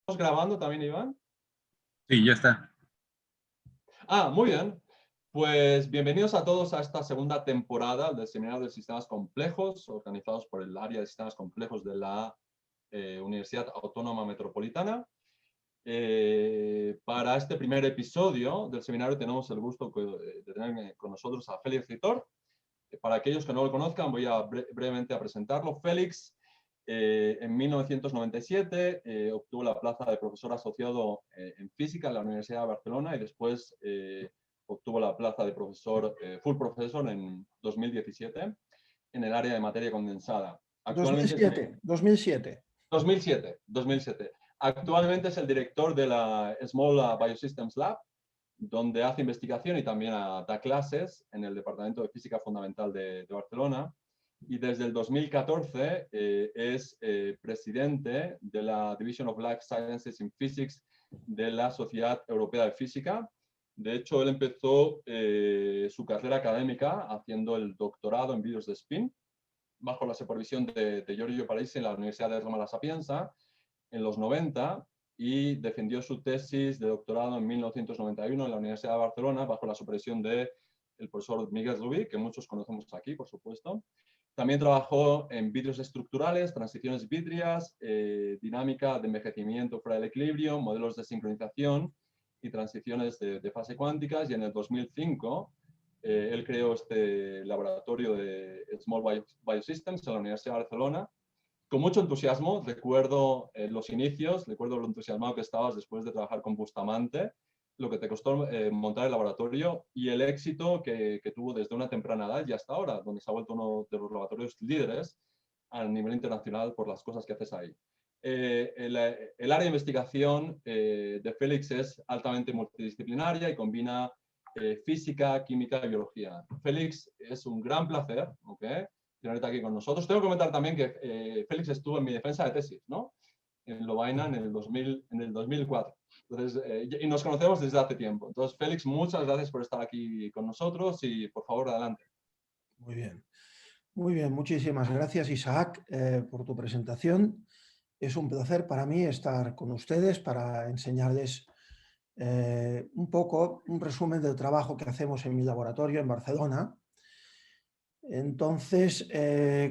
¿Estamos grabando también, Iván? Sí, ya está. Muy bien. Pues bienvenidos a todos a esta segunda temporada del Seminario de Sistemas Complejos, organizados por el área de Sistemas Complejos de la Universidad Autónoma Metropolitana. Para este primer episodio del seminario tenemos el gusto de tener con nosotros a Félix Ritor. Para aquellos que no lo conozcan, voy a brevemente a presentarlo. Félix, en 1997 obtuvo la plaza de profesor asociado en física en la Universidad de Barcelona y después obtuvo la plaza de profesor, full professor en 2017 en el área de materia condensada. Actualmente 2007, 2007. 2007. Actualmente es el director de la Small Biosystems Lab, donde hace investigación y también da clases en el Departamento de Física Fundamental de Barcelona. Y desde el 2014 es presidente de la Division of Life Sciences in Physics de la Sociedad Europea de Física. De hecho, él empezó su carrera académica haciendo el doctorado en vídeos de spin, bajo la supervisión de Giorgio Parisi en la Universidad de Roma La Sapienza en los 90, y defendió su tesis de doctorado en 1991 en la Universidad de Barcelona bajo la supervisión del profesor Miguel Rubí, que muchos conocemos aquí, por supuesto. También trabajó en vídeos estructurales, transiciones vítreas, dinámica de envejecimiento fuera del equilibrio, modelos de sincronización y transiciones de fase cuánticas, y en el 2005 él creó este laboratorio de Small Biosystems en la Universidad de Barcelona. Con mucho entusiasmo, recuerdo los inicios, recuerdo lo entusiasmado que estabas después de trabajar con Bustamante, lo que te costó montar el laboratorio y el éxito que tuvo desde una temprana edad y hasta ahora, donde se ha vuelto uno de los laboratorios líderes a nivel internacional por las cosas que haces ahí. El área de investigación de Félix es altamente multidisciplinaria y combina física, química y biología. Félix, es un gran placer, ¿okay?, tenerte aquí con nosotros. Tengo que comentar también que Félix estuvo en mi defensa de tesis, ¿no?, en Lovaina en el 2004. Entonces, y nos conocemos desde hace tiempo. Entonces, Félix, muchas gracias por estar aquí con nosotros y, por favor, adelante. Muy bien. Muy bien, muchísimas gracias, Isaac, por tu presentación. Es un placer para mí estar con ustedes para enseñarles un poco, un resumen del trabajo que hacemos en mi laboratorio en Barcelona. Entonces,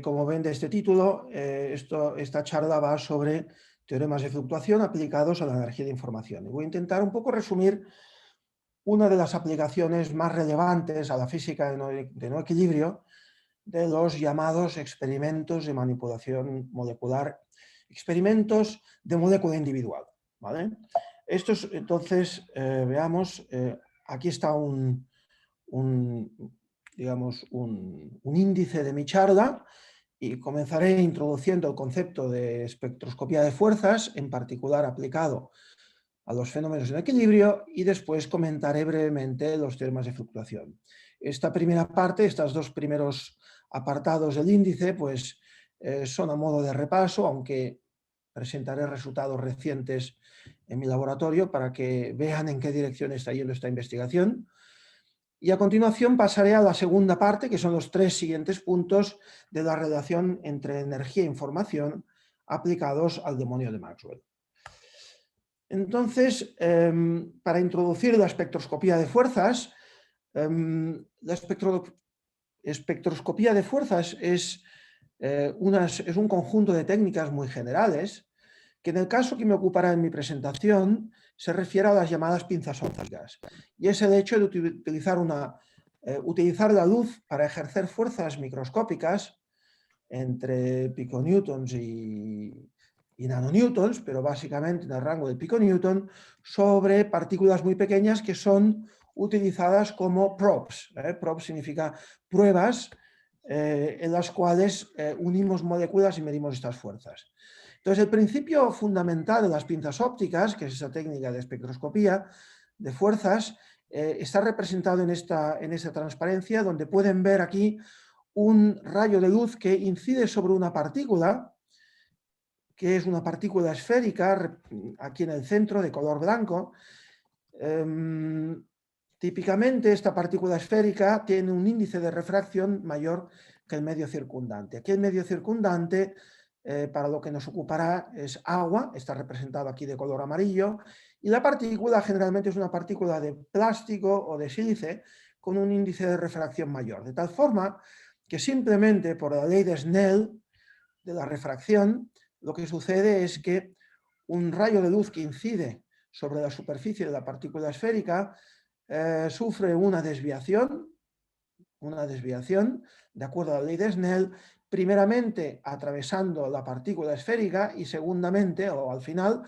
como ven de este título, esta charla va sobre teoremas de fluctuación aplicados a la energía de información. Y voy a intentar un poco resumir una de las aplicaciones más relevantes a la física de no equilibrio de los llamados experimentos de manipulación molecular, experimentos de molécula individual, ¿vale? Estos, entonces, veamos, aquí está digamos, un índice de mi charla y comenzaré introduciendo el concepto de espectroscopía de fuerzas, en particular aplicado a los fenómenos en equilibrio, y después comentaré brevemente los teoremas de fluctuación. Esta primera parte, estos dos primeros apartados del índice, pues son a modo de repaso, aunque presentaré resultados recientes en mi laboratorio para que vean en qué dirección está yendo esta investigación. Y a continuación pasaré a la segunda parte, que son los tres siguientes puntos de la relación entre energía e información aplicados al demonio de Maxwell. Entonces, para introducir la espectroscopía de fuerzas, la espectroscopía de fuerzas es un conjunto de técnicas muy generales que, en el caso que me ocupará en mi presentación, se refiere a las llamadas pinzas ópticas, y es el hecho de utilizar la luz para ejercer fuerzas microscópicas entre piconewtons y nanonewtons, pero básicamente en el rango de piconewton, sobre partículas muy pequeñas que son utilizadas como probes. Probes significa pruebas en las cuales unimos moléculas y medimos estas fuerzas. Entonces, el principio fundamental de las pinzas ópticas, que es esa técnica de espectroscopía de fuerzas, está representado en esta transparencia, donde pueden ver aquí un rayo de luz que incide sobre una partícula, que es una partícula esférica, aquí en el centro, de color blanco. Típicamente esta partícula esférica tiene un índice de refracción mayor que el medio circundante. Aquí el medio circundante para lo que nos ocupará es agua, está representado aquí de color amarillo, y la partícula generalmente es una partícula de plástico o de sílice con un índice de refracción mayor, de tal forma que simplemente por la ley de Snell de la refracción, lo que sucede es que un rayo de luz que incide sobre la superficie de la partícula esférica sufre una desviación de acuerdo a la ley de Snell, primeramente atravesando la partícula esférica y segundamente, o al final,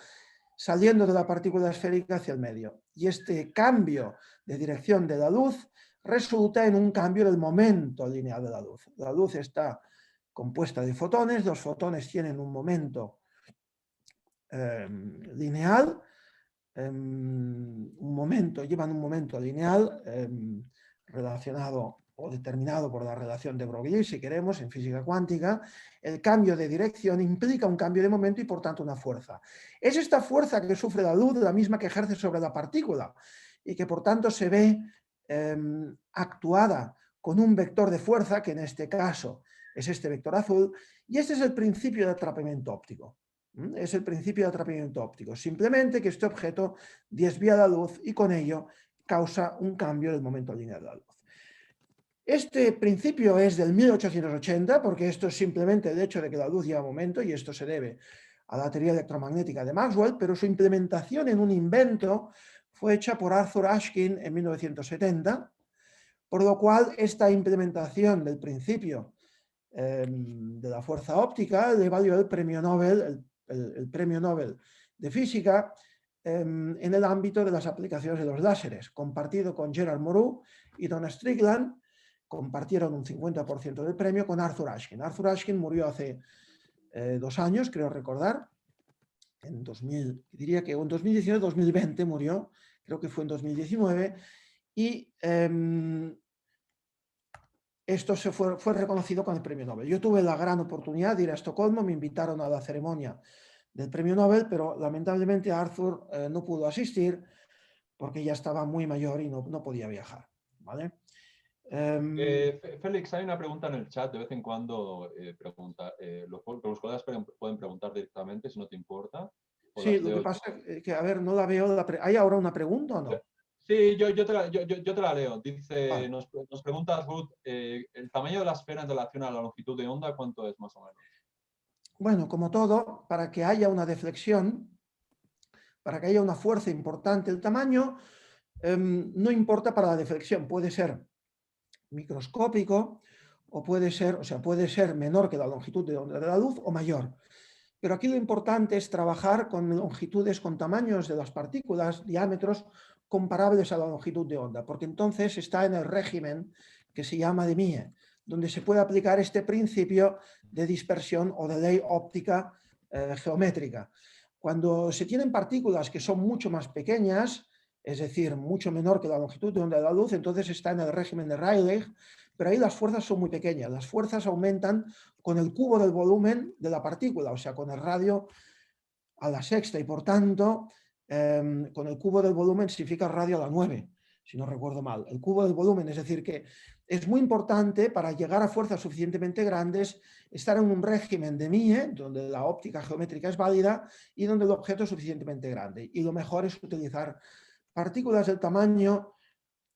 saliendo de la partícula esférica hacia el medio. Y este cambio de dirección de la luz resulta en un cambio del momento lineal de la luz. La luz está compuesta de fotones, los fotones tienen un momento lineal, llevan un momento lineal relacionado o determinado por la relación de Broglie, si queremos, en física cuántica. El cambio de dirección implica un cambio de momento y por tanto una fuerza. Es esta fuerza que sufre la luz la misma que ejerce sobre la partícula y que por tanto se ve actuada con un vector de fuerza, que en este caso es este vector azul, y este es el principio de atrapamiento óptico. Es el principio de atrapamiento óptico. Simplemente que este objeto desvía la luz y con ello causa un cambio del momento lineal de la luz. Este principio es del 1880, porque esto es simplemente el hecho de que la luz lleva momento, y esto se debe a la teoría electromagnética de Maxwell, pero su implementación en un invento fue hecha por Arthur Ashkin en 1970, por lo cual esta implementación del principio de la fuerza óptica le valió el premio Nobel, el premio Nobel de física en el ámbito de las aplicaciones de los láseres, compartido con Gerard Mourou y Donna Strickland. Compartieron un 50% del premio con Arthur Ashkin. Arthur Ashkin murió hace 2 años, creo recordar, en 2000, diría que en 2019-2020 murió, creo que fue en 2019, y esto fue reconocido con el premio Nobel. Yo tuve la gran oportunidad de ir a Estocolmo, me invitaron a la ceremonia del premio Nobel, pero lamentablemente Arthur no pudo asistir porque ya estaba muy mayor y no podía viajar, ¿vale? Félix, hay una pregunta en el chat, de vez en cuando los colegas pueden preguntar directamente, si no te importa. Sí, lo que pasa es que, a ver, no la veo. ¿Hay ahora una pregunta o no? Sí, yo te la leo. Dice, Vale. nos pregunta Ruth, ¿el tamaño de la esfera en relación a la longitud de onda cuánto es más o menos? Bueno, como todo, para que haya una deflexión, para que haya una fuerza importante, el tamaño no importa para la deflexión, puede ser microscópico o puede ser menor que la longitud de onda de la luz o mayor. Pero aquí lo importante es trabajar con longitudes, con tamaños de las partículas, diámetros comparables a la longitud de onda, porque entonces está en el régimen que se llama de Mie, donde se puede aplicar este principio de dispersión o de ley óptica geométrica. Cuando se tienen partículas que son mucho más pequeñas, es decir, mucho menor que la longitud de onda de la luz, entonces está en el régimen de Rayleigh, pero ahí las fuerzas son muy pequeñas. Las fuerzas aumentan con el cubo del volumen de la partícula, o sea, con el radio a la sexta, y por tanto, con el cubo del volumen significa radio a la 9, si no recuerdo mal. El cubo del volumen, es decir, que es muy importante para llegar a fuerzas suficientemente grandes estar en un régimen de Mie, donde la óptica geométrica es válida y donde el objeto es suficientemente grande. Y lo mejor es utilizar partículas del tamaño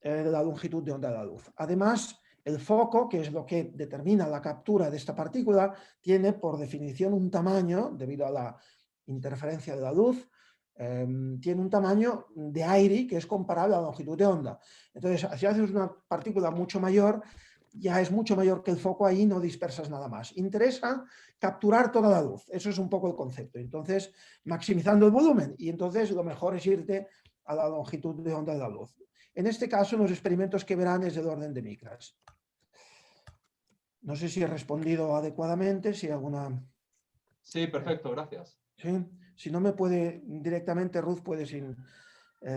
de la longitud de onda de la luz. Además, el foco, que es lo que determina la captura de esta partícula, tiene por definición un tamaño, debido a la interferencia de la luz, tiene un tamaño de aire que es comparable a la longitud de onda. Entonces, si haces una partícula mucho mayor, ya es mucho mayor que el foco, ahí no dispersas nada más. Interesa capturar toda la luz, eso es un poco el concepto. Entonces, maximizando el volumen, y entonces lo mejor es irte a la longitud de onda de la luz. En este caso, los experimentos que verán es del orden de micras. No sé si he respondido adecuadamente, si alguna... Sí, perfecto, gracias. ¿Sí? Si no me puede directamente, Ruth, puedes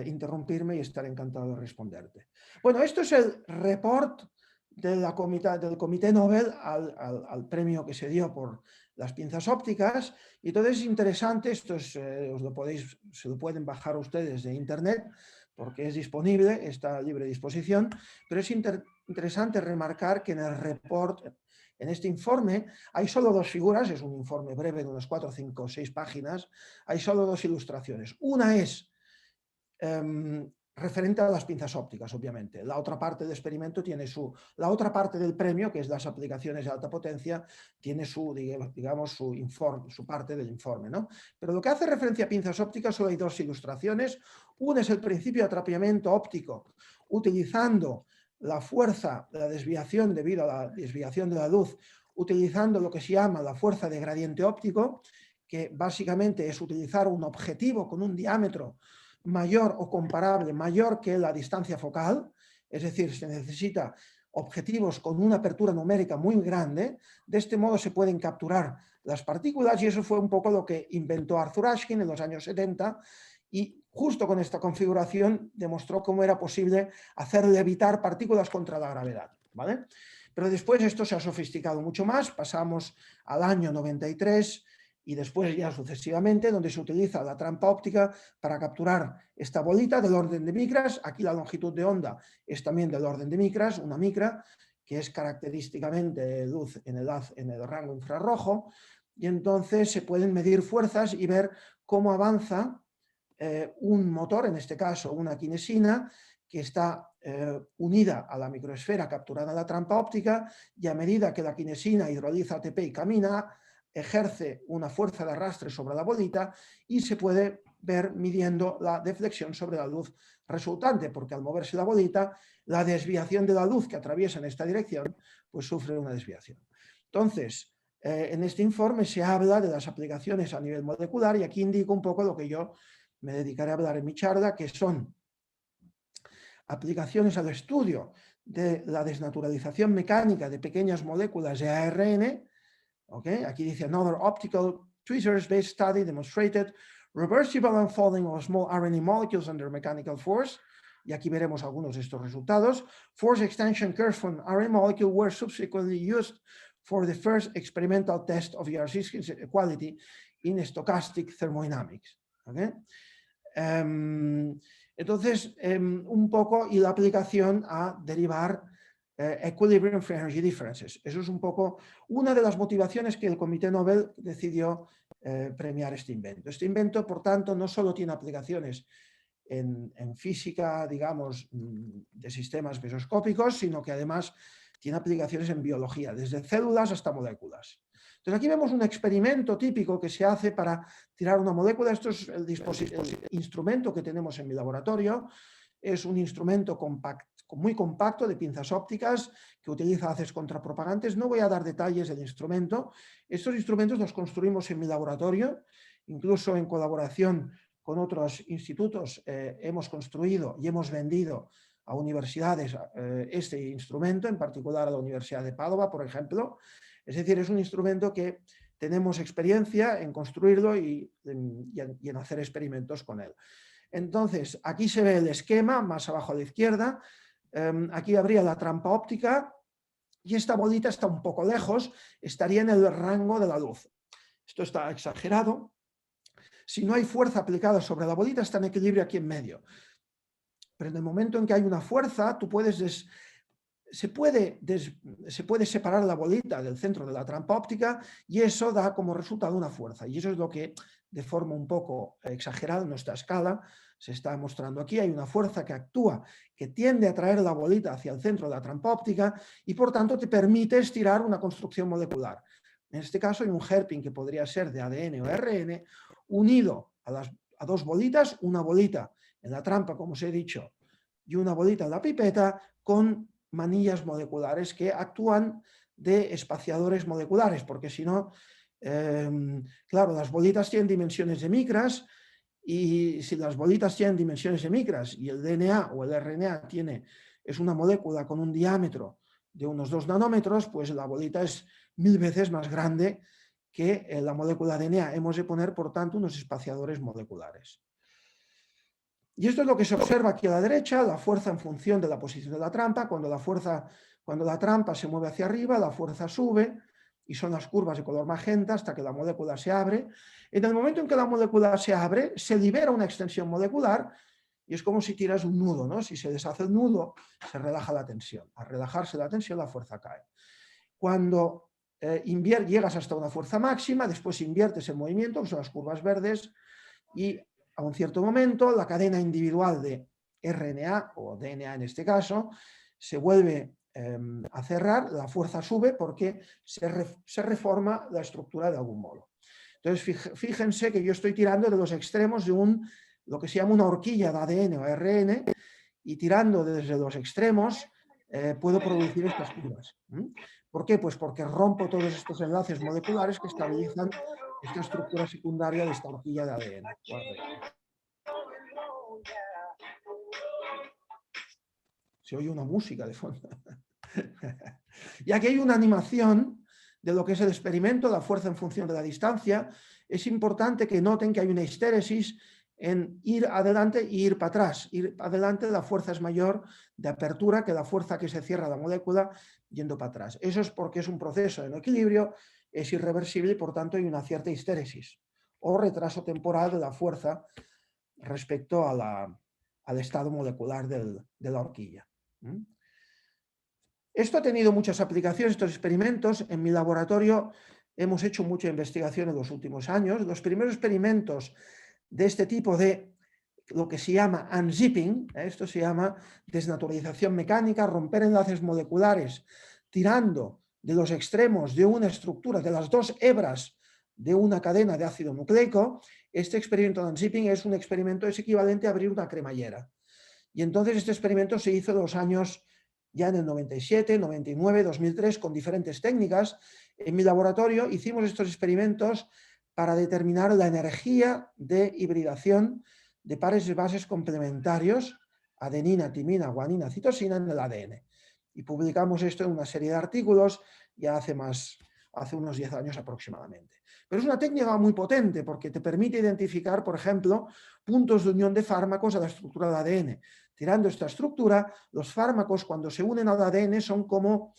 interrumpirme y estaré encantado de responderte. Bueno, esto es el report del Comité Nobel al premio que se dio por las pinzas ópticas. Y entonces es interesante, esto es, se lo pueden bajar ustedes de internet, porque es disponible, está a libre disposición, pero es interesante remarcar que en el report, En este informe hay solo dos figuras, es un informe breve de unas 4, 5, 6 páginas, hay solo dos ilustraciones. Una es referente a las pinzas ópticas, obviamente. La otra parte del experimento tiene la otra parte del premio, que es las aplicaciones de alta potencia, tiene digamos, su parte del informe, ¿no? Pero lo que hace referencia a pinzas ópticas solo hay dos ilustraciones. Una es el principio de atrapiamiento óptico, utilizando la fuerza de la desviación debido a la desviación de la luz, utilizando lo que se llama la fuerza de gradiente óptico, que básicamente es utilizar un objetivo con un diámetro mayor o comparable, mayor que la distancia focal, es decir, se necesita objetivos con una apertura numérica muy grande. De este modo se pueden capturar las partículas y eso fue un poco lo que inventó Arthur Ashkin en los años 70 y justo con esta configuración demostró cómo era posible hacer levitar partículas contra la gravedad, ¿vale? Pero después esto se ha sofisticado mucho más, pasamos al año 93 y después ya sucesivamente, donde se utiliza la trampa óptica para capturar esta bolita del orden de micras. Aquí la longitud de onda es también del orden de micras, una micra, que es característicamente luz en el rango infrarrojo, y entonces se pueden medir fuerzas y ver cómo avanza un motor, en este caso una kinesina, que está unida a la microesfera capturada en la trampa óptica, y a medida que la kinesina hidroliza ATP y camina, ejerce una fuerza de arrastre sobre la bolita y se puede ver midiendo la deflexión sobre la luz resultante, porque al moverse la bolita, la desviación de la luz que atraviesa en esta dirección, pues sufre una desviación. Entonces, en este informe se habla de las aplicaciones a nivel molecular y aquí indico un poco lo que yo me dedicaré a hablar en mi charla, que son aplicaciones al estudio de la desnaturalización mecánica de pequeñas moléculas de ARN. Okay. Aquí dice, another optical tweezers-based study demonstrated reversible unfolding of small RNA molecules under mechanical force. Y aquí veremos algunos de estos resultados. Force extension curves from RNA molecule were subsequently used for the first experimental test of ERC equality in stochastic thermodynamics. Okay. Entonces, un poco, y la aplicación a derivar equilibrium free energy differences. Eso es un poco una de las motivaciones que el Comité Nobel decidió premiar este invento. Este invento, por tanto, no solo tiene aplicaciones en física, digamos, de sistemas mesoscópicos, sino que además tiene aplicaciones en biología, desde células hasta moléculas. Entonces aquí vemos un experimento típico que se hace para tirar una molécula. Esto es el instrumento que tenemos en mi laboratorio. Es un instrumento muy compacto de pinzas ópticas que utiliza haces contrapropagantes. No voy a dar detalles del instrumento. Estos instrumentos los construimos en mi laboratorio, incluso en colaboración con otros institutos hemos construido y hemos vendido a universidades este instrumento, en particular a la Universidad de Padova, por ejemplo. Es decir, es un instrumento que tenemos experiencia en construirlo y en hacer experimentos con él. Entonces, aquí se ve el esquema, más abajo a la izquierda. Aquí habría la trampa óptica y esta bolita está un poco lejos, estaría en el rango de la luz. Esto está exagerado. Si no hay fuerza aplicada sobre la bolita, está en equilibrio aquí en medio. Pero en el momento en que hay una fuerza, se puede separar la bolita del centro de la trampa óptica y eso da como resultado una fuerza. Y eso es lo que, de forma un poco exagerada en nuestra escala, se está mostrando aquí. Hay una fuerza que actúa, que tiende a traer la bolita hacia el centro de la trampa óptica y por tanto te permite estirar una construcción molecular. En este caso hay un hairpin que podría ser de ADN o ARN unido a dos bolitas, una bolita en la trampa, como os he dicho, y una bolita en la pipeta con manillas moleculares que actúan de espaciadores moleculares, porque si no, claro, las bolitas tienen dimensiones de micras y si las bolitas tienen dimensiones de micras y el DNA o el RNA es una molécula con un diámetro de unos 2 nanómetros, pues la bolita es 1000 veces más grande que la molécula DNA. Hemos de poner, por tanto, unos espaciadores moleculares. Y esto es lo que se observa aquí a la derecha, la fuerza en función de la posición de la trampa. Cuando la trampa se mueve hacia arriba, la fuerza sube, y son las curvas de color magenta hasta que la molécula se abre. En el momento en que la molécula se abre, se libera una extensión molecular, y es como si tiras un nudo, ¿no? Si se deshace el nudo, se relaja la tensión. Al relajarse la tensión, la fuerza cae. Cuando llegas hasta una fuerza máxima, después inviertes el movimiento, que son las curvas verdes, y a un cierto momento la cadena individual de RNA o DNA en este caso se vuelve a cerrar, la fuerza sube porque se reforma la estructura de algún modo. Entonces fíjense que yo estoy tirando de los extremos de lo que se llama una horquilla de ADN o ARN, y tirando desde los extremos puedo producir estas curvas. ¿Por qué? Pues porque rompo todos estos enlaces moleculares que estabilizan esta estructura secundaria de esta horquilla de ADN. Se oye una música de fondo. Y aquí hay una animación de lo que es el experimento, la fuerza en función de la distancia. Es importante que noten que hay una histéresis en ir adelante e ir para atrás. Ir adelante, la fuerza es mayor de apertura que la fuerza que se cierra la molécula yendo para atrás. Eso es porque es un proceso en equilibrio, es irreversible y por tanto hay una cierta histéresis o retraso temporal de la fuerza respecto al estado molecular de la horquilla. Esto ha tenido muchas aplicaciones, estos experimentos. En mi laboratorio hemos hecho mucha investigación en los últimos años. Los primeros experimentos de este tipo de lo que se llama unzipping, esto se llama desnaturalización mecánica, romper enlaces moleculares tirando de los extremos de una estructura, de las dos hebras de una cadena de ácido nucleico. Este experimento de unzipping es un experimento, es equivalente a abrir una cremallera. Y entonces este experimento se hizo en los años ya en el 97, 99, 2003, con diferentes técnicas. En mi laboratorio hicimos estos experimentos para determinar la energía de hibridación de pares de bases complementarios, adenina, timina, guanina, citosina, en el ADN. Y publicamos esto en una serie de artículos ya hace unos 10 años aproximadamente. Pero es una técnica muy potente porque te permite identificar, por ejemplo, puntos de unión de fármacos a la estructura del ADN. Tirando esta estructura, los fármacos cuando se unen al ADN son como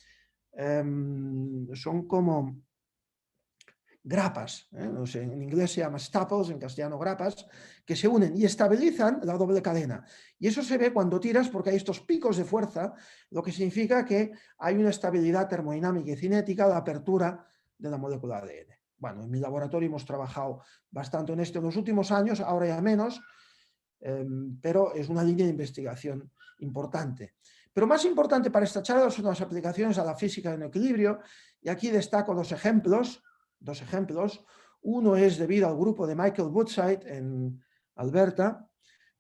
grapas, no sé, en inglés se llama staples, en castellano grapas, que se unen y estabilizan la doble cadena. Y eso se ve cuando tiras porque hay estos picos de fuerza, lo que significa que hay una estabilidad termodinámica y cinética de la apertura de la molécula de ADN. Bueno, en mi laboratorio hemos trabajado bastante en esto en los últimos años, ahora ya menos, pero es una línea de investigación importante. Pero más importante para esta charla son las aplicaciones a la física en equilibrio, y aquí destaco dos ejemplos. Uno es debido al grupo de Michael Woodside en Alberta,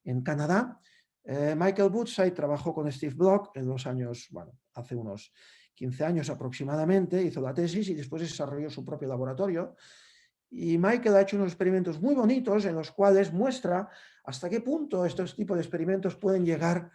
en Canadá. Michael Woodside trabajó con Steve Block en los años, hace unos 15 años aproximadamente, hizo la tesis y después desarrolló su propio laboratorio. Y Michael ha hecho unos experimentos muy bonitos en los cuales muestra hasta qué punto estos tipos de experimentos pueden llegar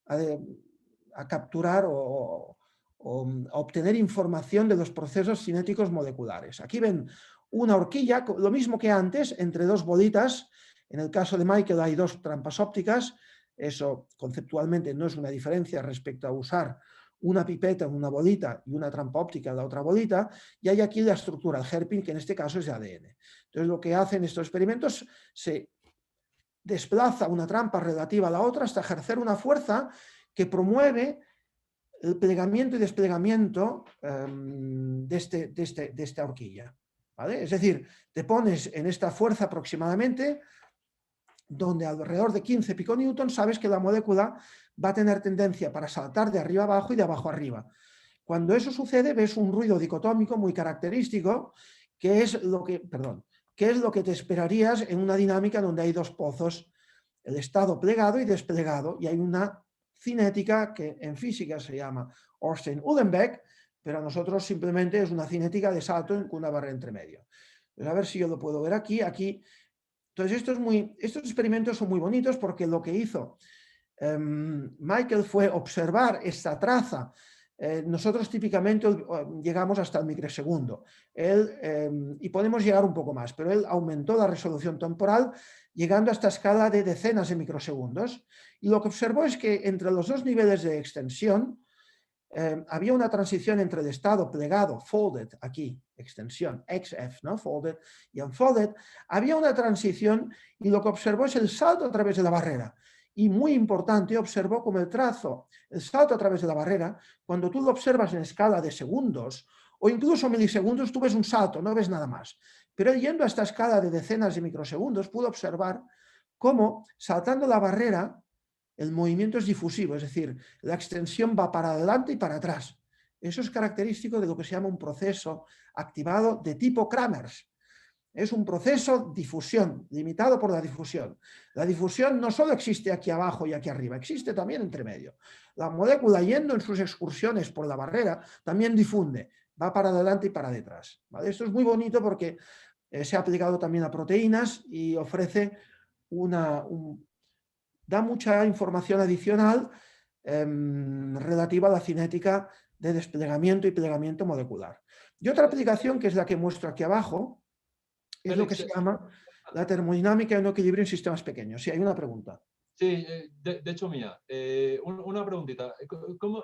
a capturar o a obtener información de los procesos cinéticos moleculares. Aquí ven una horquilla, lo mismo que antes, entre dos bolitas. En el caso de Michael hay dos trampas ópticas. Eso conceptualmente no es una diferencia respecto a usar una pipeta en una bolita y una trampa óptica en la otra bolita, y hay aquí la estructura, el hairpin, que en este caso es de ADN. Entonces lo que hacen estos experimentos, se desplaza una trampa relativa a la otra hasta ejercer una fuerza que promueve el plegamiento y desplegamiento de esta horquilla. ¿Vale? Es decir, te pones en esta fuerza aproximadamente, donde alrededor de 15 piconewtons sabes que la molécula va a tener tendencia para saltar de arriba abajo y de abajo arriba. Cuando eso sucede, ves un ruido dicotómico muy característico, que es lo que te esperarías en una dinámica donde hay dos pozos, el estado plegado y desplegado, y hay una cinética que en física se llama Ornstein-Uhlenbeck, pero a nosotros simplemente es una cinética de salto con una barra entre medio. Pues a ver si yo lo puedo ver aquí. Entonces estos experimentos son muy bonitos porque lo que hizo Michael fue observar esta traza. Nosotros típicamente llegamos hasta el microsegundo. Y podemos llegar un poco más, pero él aumentó la resolución temporal llegando a esta escala de decenas de microsegundos. Y lo que observó es que entre los dos niveles de extensión había una transición entre el estado plegado, folded, aquí, extensión, XF, ¿no? Folded y unfolded. Había una transición y lo que observó es el salto a través de la barrera. Y muy importante, observó como el salto a través de la barrera, cuando tú lo observas en escala de segundos o incluso milisegundos, tú ves un salto, no ves nada más. Pero él, yendo a esta escala de decenas de microsegundos, pudo observar cómo, saltando la barrera, el movimiento es difusivo, es decir, la extensión va para adelante y para atrás. Eso es característico de lo que se llama un proceso activado de tipo Kramers. Es un proceso difusión, limitado por la difusión. La difusión no solo existe aquí abajo y aquí arriba, existe también entre medio. La molécula, yendo en sus excursiones por la barrera, también difunde, va para adelante y para detrás. ¿Vale? Esto es muy bonito porque se ha aplicado también a proteínas y ofrece da mucha información adicional relativa a la cinética de desplegamiento y plegamiento molecular. Y otra aplicación, que es la que muestro aquí abajo, es lo que se llama la termodinámica de un equilibrio en sistemas pequeños. Si hay una pregunta. Sí, de hecho mía, una preguntita. ¿Cómo,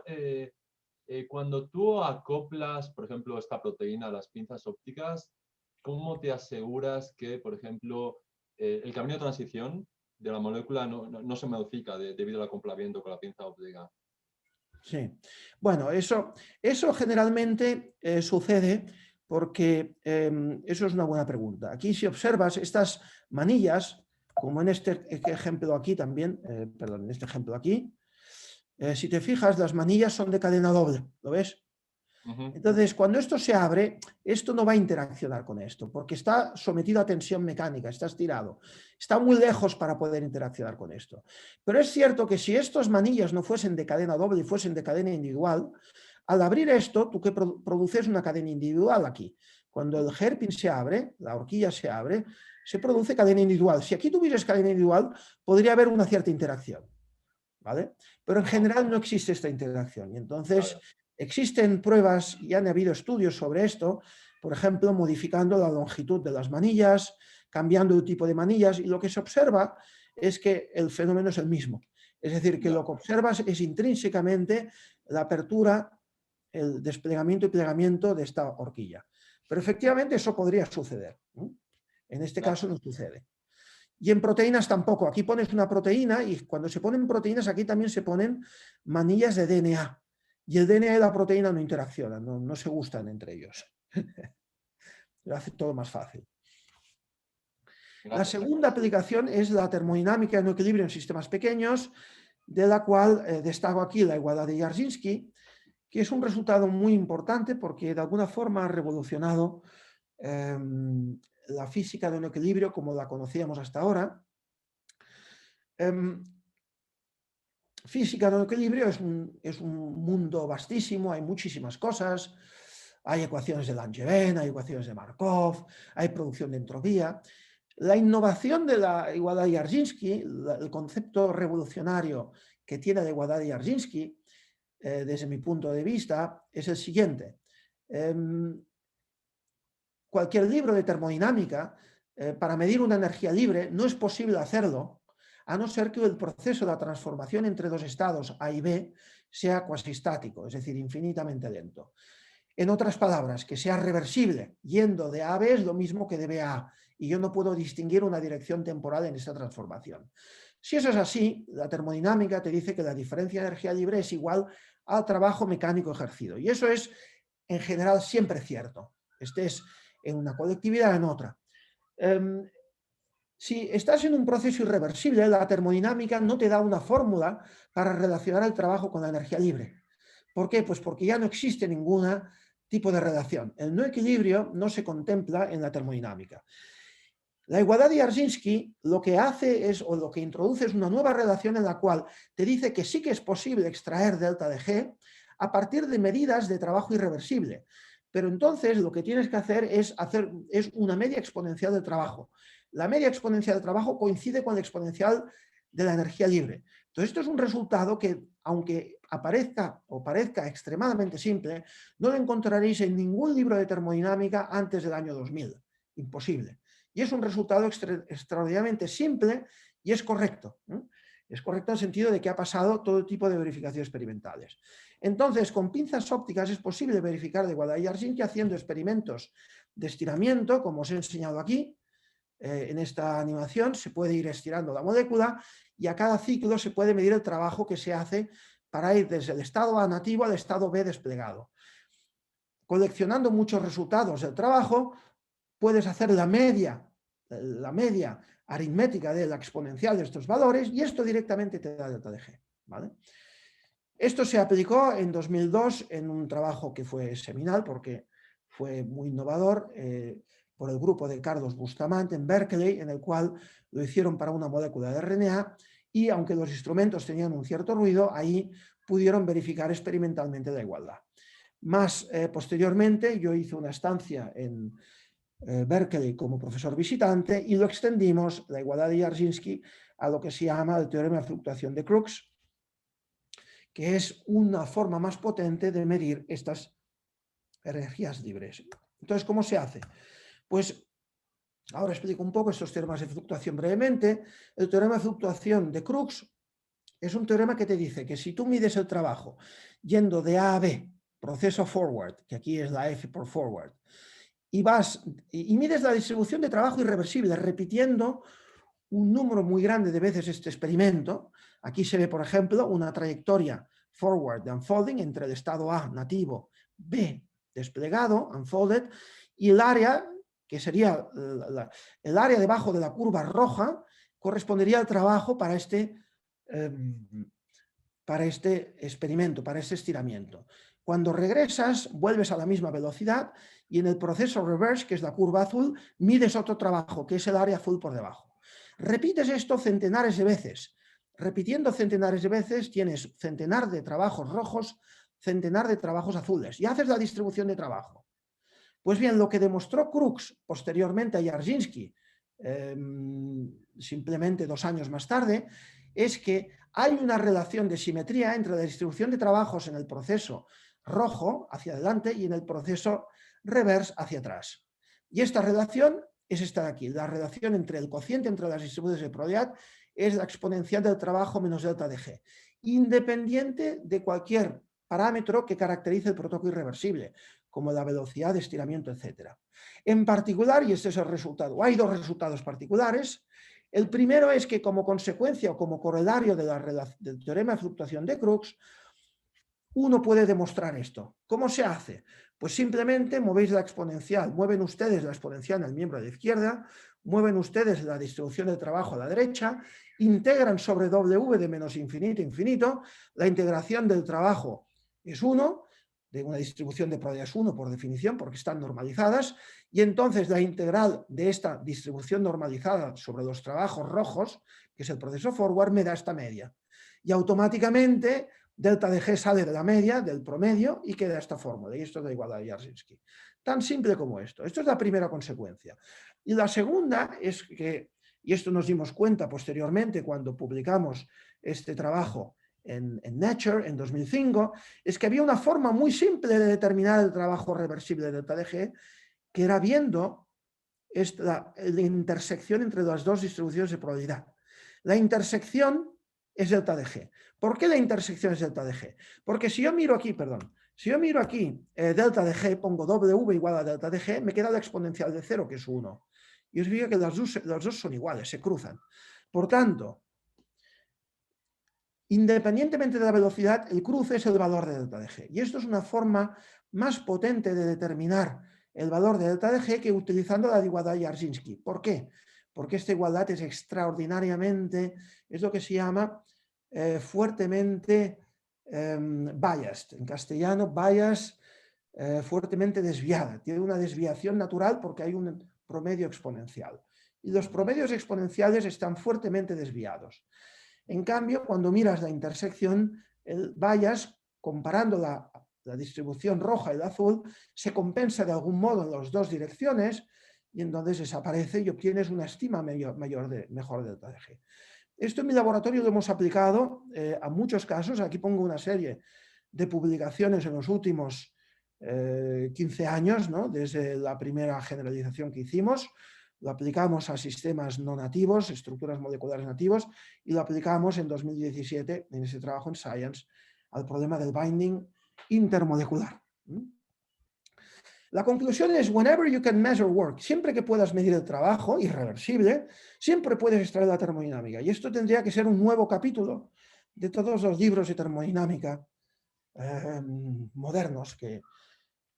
cuando tú acoplas, por ejemplo, esta proteína a las pinzas ópticas, ¿cómo te aseguras que, por ejemplo, el camino de transición de la molécula no se modifica debido al acoplamiento con la pinza óptica? Sí. Bueno, eso generalmente sucede porque eso es una buena pregunta. Aquí, si observas estas manillas, como en este ejemplo aquí también, perdón, en este ejemplo aquí, si te fijas, las manillas son de cadena doble, ¿lo ves? Entonces, cuando esto se abre, esto no va a interaccionar con esto, porque está sometido a tensión mecánica, está estirado, está muy lejos para poder interaccionar con esto. Pero es cierto que si estas manillas no fuesen de cadena doble y fuesen de cadena individual, al abrir esto, tú que produces una cadena individual aquí. Cuando el hairpin se abre, la horquilla se abre, se produce cadena individual. Si aquí tuvieras cadena individual, podría haber una cierta interacción, ¿vale? Pero en general no existe esta interacción. Y entonces existen pruebas y han habido estudios sobre esto, por ejemplo, modificando la longitud de las manillas, cambiando el tipo de manillas, y lo que se observa es que el fenómeno es el mismo. Es decir, que lo que observas es intrínsecamente la apertura, el desplegamiento y plegamiento de esta horquilla. Pero efectivamente eso podría suceder. En este caso no sucede. Y en proteínas tampoco. Aquí pones una proteína y cuando se ponen proteínas aquí también se ponen manillas de DNA. Y el DNA y la proteína no interaccionan, no se gustan entre ellos. Lo hace todo más fácil. La segunda aplicación es la termodinámica de un equilibrio en sistemas pequeños, de la cual destaco aquí la igualdad de Jarzynski, que es un resultado muy importante porque de alguna forma ha revolucionado la física de un equilibrio como la conocíamos hasta ahora. Física de un equilibrio es un mundo vastísimo, hay muchísimas cosas, hay ecuaciones de Langevin, hay ecuaciones de Markov, hay producción de entropía. La innovación de la igualdad de Jarzynski, el concepto revolucionario que tiene la igualdad de Jarzynski, desde mi punto de vista, es el siguiente. Cualquier libro de termodinámica, para medir una energía libre, no es posible hacerlo a no ser que el proceso de la transformación entre dos estados A y B sea cuasistático, es decir, infinitamente lento. En otras palabras, que sea reversible, yendo de A a B es lo mismo que de B a A, y yo no puedo distinguir una dirección temporal en esta transformación. Si eso es así, la termodinámica te dice que la diferencia de energía libre es igual al trabajo mecánico ejercido, y eso es en general siempre cierto, estés en una colectividad o en otra. Si estás en un proceso irreversible, la termodinámica no te da una fórmula para relacionar el trabajo con la energía libre. ¿Por qué? Pues porque ya no existe ningún tipo de relación. El no equilibrio no se contempla en la termodinámica. La igualdad de Jarzynski lo que hace es, o lo que introduce es una nueva relación en la cual te dice que sí que es posible extraer delta de G a partir de medidas de trabajo irreversible. Pero entonces lo que tienes que hacer es una media exponencial del trabajo. La media exponencial del trabajo coincide con la exponencial de la energía libre. Entonces esto es un resultado que, aunque aparezca o parezca extremadamente simple, no lo encontraréis en ningún libro de termodinámica antes del año 2000. Imposible. Y es un resultado extraordinariamente simple y es correcto. Es correcto en el sentido de que ha pasado todo tipo de verificaciones experimentales. Entonces, con pinzas ópticas es posible verificar la igualdad de Jarzynski haciendo experimentos de estiramiento, como os he enseñado aquí. En esta animación se puede ir estirando la molécula y a cada ciclo se puede medir el trabajo que se hace para ir desde el estado A nativo al estado B desplegado. coleccionando muchos resultados del trabajo, puedes hacer la media aritmética de la exponencial de estos valores y esto directamente te da delta de G, ¿vale? Esto se aplicó en 2002 en un trabajo que fue seminal porque fue muy innovador por el grupo de Carlos Bustamante en Berkeley, en el cual lo hicieron para una molécula de RNA y aunque los instrumentos tenían un cierto ruido, ahí pudieron verificar experimentalmente la igualdad. Más posteriormente yo hice una estancia en Berkeley como profesor visitante y lo extendimos, la igualdad de Jarzynski, a lo que se llama el teorema de fluctuación de Crookes, que es una forma más potente de medir estas energías libres. Entonces, ¿cómo se hace? Pues ahora explico un poco estos teoremas de fluctuación brevemente. El teorema de fluctuación de Crookes es un teorema que te dice que si tú mides el trabajo yendo de A a B, proceso forward, que aquí es la F por forward, y mides la distribución de trabajo irreversible, repitiendo un número muy grande de veces este experimento. Aquí se ve, por ejemplo, una trayectoria forward de unfolding entre el estado A nativo, B desplegado, unfolded, y el área, que sería el área debajo de la curva roja, correspondería al trabajo para este experimento, para este estiramiento. Cuando regresas, vuelves a la misma velocidad y en el proceso reverse, que es la curva azul, mides otro trabajo, que es el área azul por debajo. Repites esto centenares de veces. Repitiendo centenares de veces, tienes centenar de trabajos rojos, centenar de trabajos azules y haces la distribución de trabajo. Pues bien, lo que demostró Crookes posteriormente a Jarzynski, simplemente 2 años más tarde, es que hay una relación de simetría entre la distribución de trabajos en el proceso rojo hacia adelante y en el proceso reverse hacia atrás. Y esta relación es esta de aquí. La relación entre el cociente entre las distribuciones de probabilidad es la exponencial del trabajo menos delta de G, independiente de cualquier parámetro que caracterice el protocolo irreversible, como la velocidad de estiramiento, etc. En particular, y este es el resultado, hay 2 resultados particulares. El primero es que como consecuencia o como corolario del teorema de fluctuación de Crookes, uno puede demostrar esto. ¿Cómo se hace? Pues simplemente movéis la exponencial, mueven ustedes la exponencial en el miembro de la izquierda, mueven ustedes la distribución del trabajo a la derecha, integran sobre W de menos infinito a infinito, la integración del trabajo es 1, de una distribución de probabilidad es 1 por definición, porque están normalizadas, y entonces la integral de esta distribución normalizada sobre los trabajos rojos, que es el proceso forward, me da esta media. Y automáticamente delta de G sale de la media, del promedio, y queda esta fórmula, y esto es la igualdad de Jarzynski. Tan simple como esto. Esto es la primera consecuencia. Y la segunda es que, y esto nos dimos cuenta posteriormente cuando publicamos este trabajo en Nature en 2005, es que había una forma muy simple de determinar el trabajo reversible de delta de G, que era viendo la intersección entre las 2 distribuciones de probabilidad. La intersección es delta de G. ¿Por qué la intersección es delta de G? Porque si yo miro aquí, delta de G, pongo W igual a delta de G, me queda la exponencial de 0, que es 1. Y os digo que las dos son iguales, se cruzan. Por tanto, independientemente de la velocidad, el cruce es el valor de delta de G. Y esto es una forma más potente de determinar el valor de delta de G que utilizando la igualdad de Jarzynski. ¿Por qué? Porque esta igualdad es extraordinariamente, es lo que se llama fuertemente biased. En castellano, bias, fuertemente desviada. Tiene una desviación natural porque hay un promedio exponencial. Y los promedios exponenciales están fuertemente desviados. En cambio, cuando miras la intersección, el bias, comparando la distribución roja y la azul, se compensa de algún modo en las 2 direcciones y entonces desaparece y obtienes una estima mejor de delta de G. Esto en mi laboratorio lo hemos aplicado a muchos casos. Aquí pongo una serie de publicaciones en los últimos 15 años, ¿no? Desde la primera generalización que hicimos. Lo aplicamos a sistemas no nativos, estructuras moleculares nativos, y lo aplicamos en 2017, en ese trabajo en Science, al problema del binding intermolecular. La conclusión es, whenever you can measure work, siempre que puedas medir el trabajo irreversible, siempre puedes extraer la termodinámica. Y esto tendría que ser un nuevo capítulo de todos los libros de termodinámica modernos que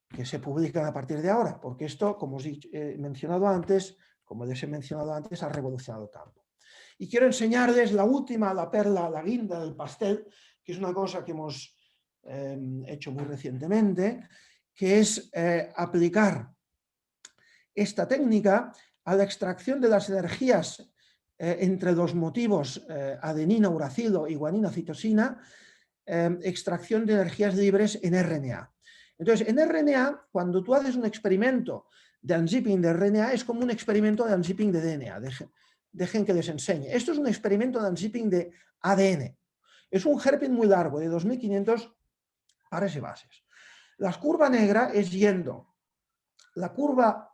que se publican a partir de ahora, porque esto, como os he mencionado antes, ha revolucionado el campo. Y quiero enseñarles la última, la perla, la guinda del pastel, que es una cosa que hemos hecho muy recientemente, que es aplicar esta técnica a la extracción de las energías entre los motivos adenina, uracilo y guanina, citosina, extracción de energías libres en RNA. Entonces, en RNA, cuando tú haces un experimento de unzipping de RNA, es como un experimento de unzipping de DNA. Dejen que les enseñe. Esto es un experimento de unzipping de ADN. Es un hairpin muy largo, de 2500 pares y bases. La curva negra es yendo, la curva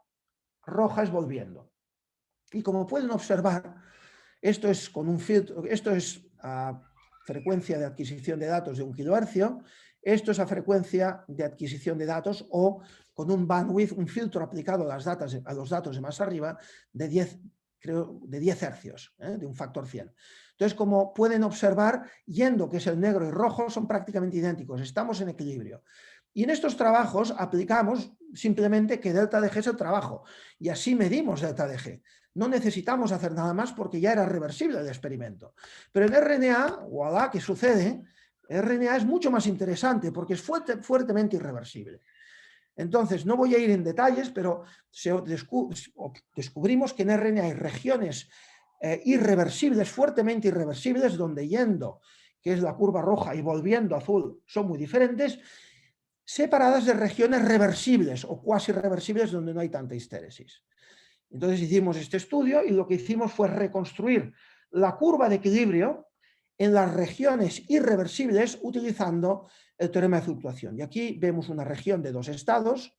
roja es volviendo. Y como pueden observar, esto es con un filtro, esto es a frecuencia de adquisición de datos de 1 kHz, esto es a frecuencia de adquisición de datos o con un bandwidth, un filtro aplicado a los datos de más arriba de 10 Hz, de un factor 100. Entonces, como pueden observar, yendo, que es el negro y rojo, son prácticamente idénticos, estamos en equilibrio. Y en estos trabajos aplicamos simplemente que delta de G es el trabajo, y así medimos delta de G. No necesitamos hacer nada más porque ya era reversible el experimento. Pero en RNA, voilà, ¿qué sucede? RNA es mucho más interesante porque es fuertemente irreversible. Entonces, no voy a ir en detalles, pero descubrimos que en RNA hay regiones irreversibles, fuertemente irreversibles, donde yendo, que es la curva roja, y volviendo azul, son muy diferentes, separadas de regiones reversibles o cuasi reversibles donde no hay tanta histéresis. Entonces hicimos este estudio y lo que hicimos fue reconstruir la curva de equilibrio en las regiones irreversibles utilizando el teorema de fluctuación. Y aquí vemos una región de 2 estados,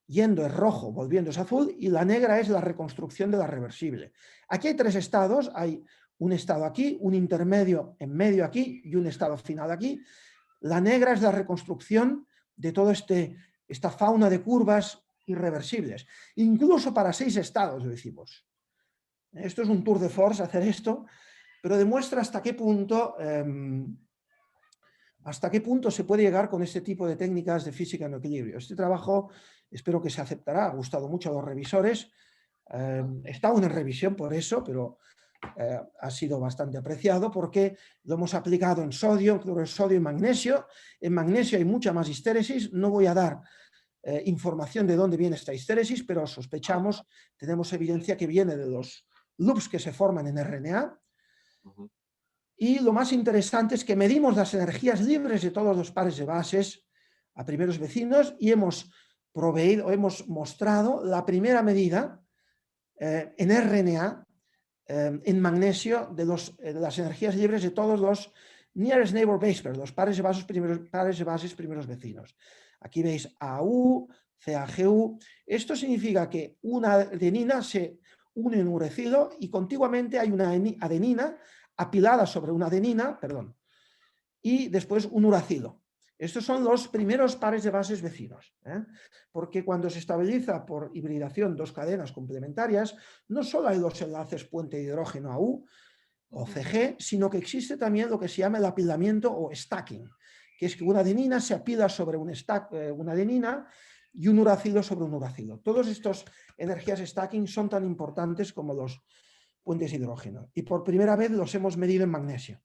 yendo es rojo, volviendo es azul, y la negra es la reconstrucción de la reversible. Aquí hay 3 estados, hay un estado aquí, un intermedio en medio aquí y un estado final aquí. La negra es la reconstrucción de toda esta fauna de curvas irreversibles. Incluso para 6 estados lo hicimos. Esto es un tour de force hacer esto, pero demuestra hasta qué punto se puede llegar con este tipo de técnicas de física en equilibrio. Este trabajo espero que se aceptará, ha gustado mucho a los revisores. Está aún en revisión por eso, pero ha sido bastante apreciado porque lo hemos aplicado en sodio, cloruro de sodio y magnesio. En magnesio hay mucha más histéresis. No voy a dar información de dónde viene esta histéresis, pero sospechamos, tenemos evidencia que viene de los loops que se forman en RNA. Y lo más interesante es que medimos las energías libres de todos los pares de bases a primeros vecinos y hemos mostrado la primera medida en RNA en magnesio de las energías libres de todos los nearest neighbor base pairs, los pares de bases primeros vecinos. Aquí veis AU, CAGU. Esto significa que una adenina se une en un uracilo y contiguamente hay una adenina apilada sobre una adenina, y después un uracilo. Estos son los primeros pares de bases vecinos, porque cuando se estabiliza por hibridación 2 cadenas complementarias, no solo hay 2 enlaces puente de hidrógeno AU o CG, sino que existe también lo que se llama el apilamiento o stacking, que es que una adenina se apila sobre una adenina y un uracilo sobre un uracilo. Todas estas energías stacking son tan importantes como los puentes de hidrógeno y por primera vez los hemos medido en magnesio.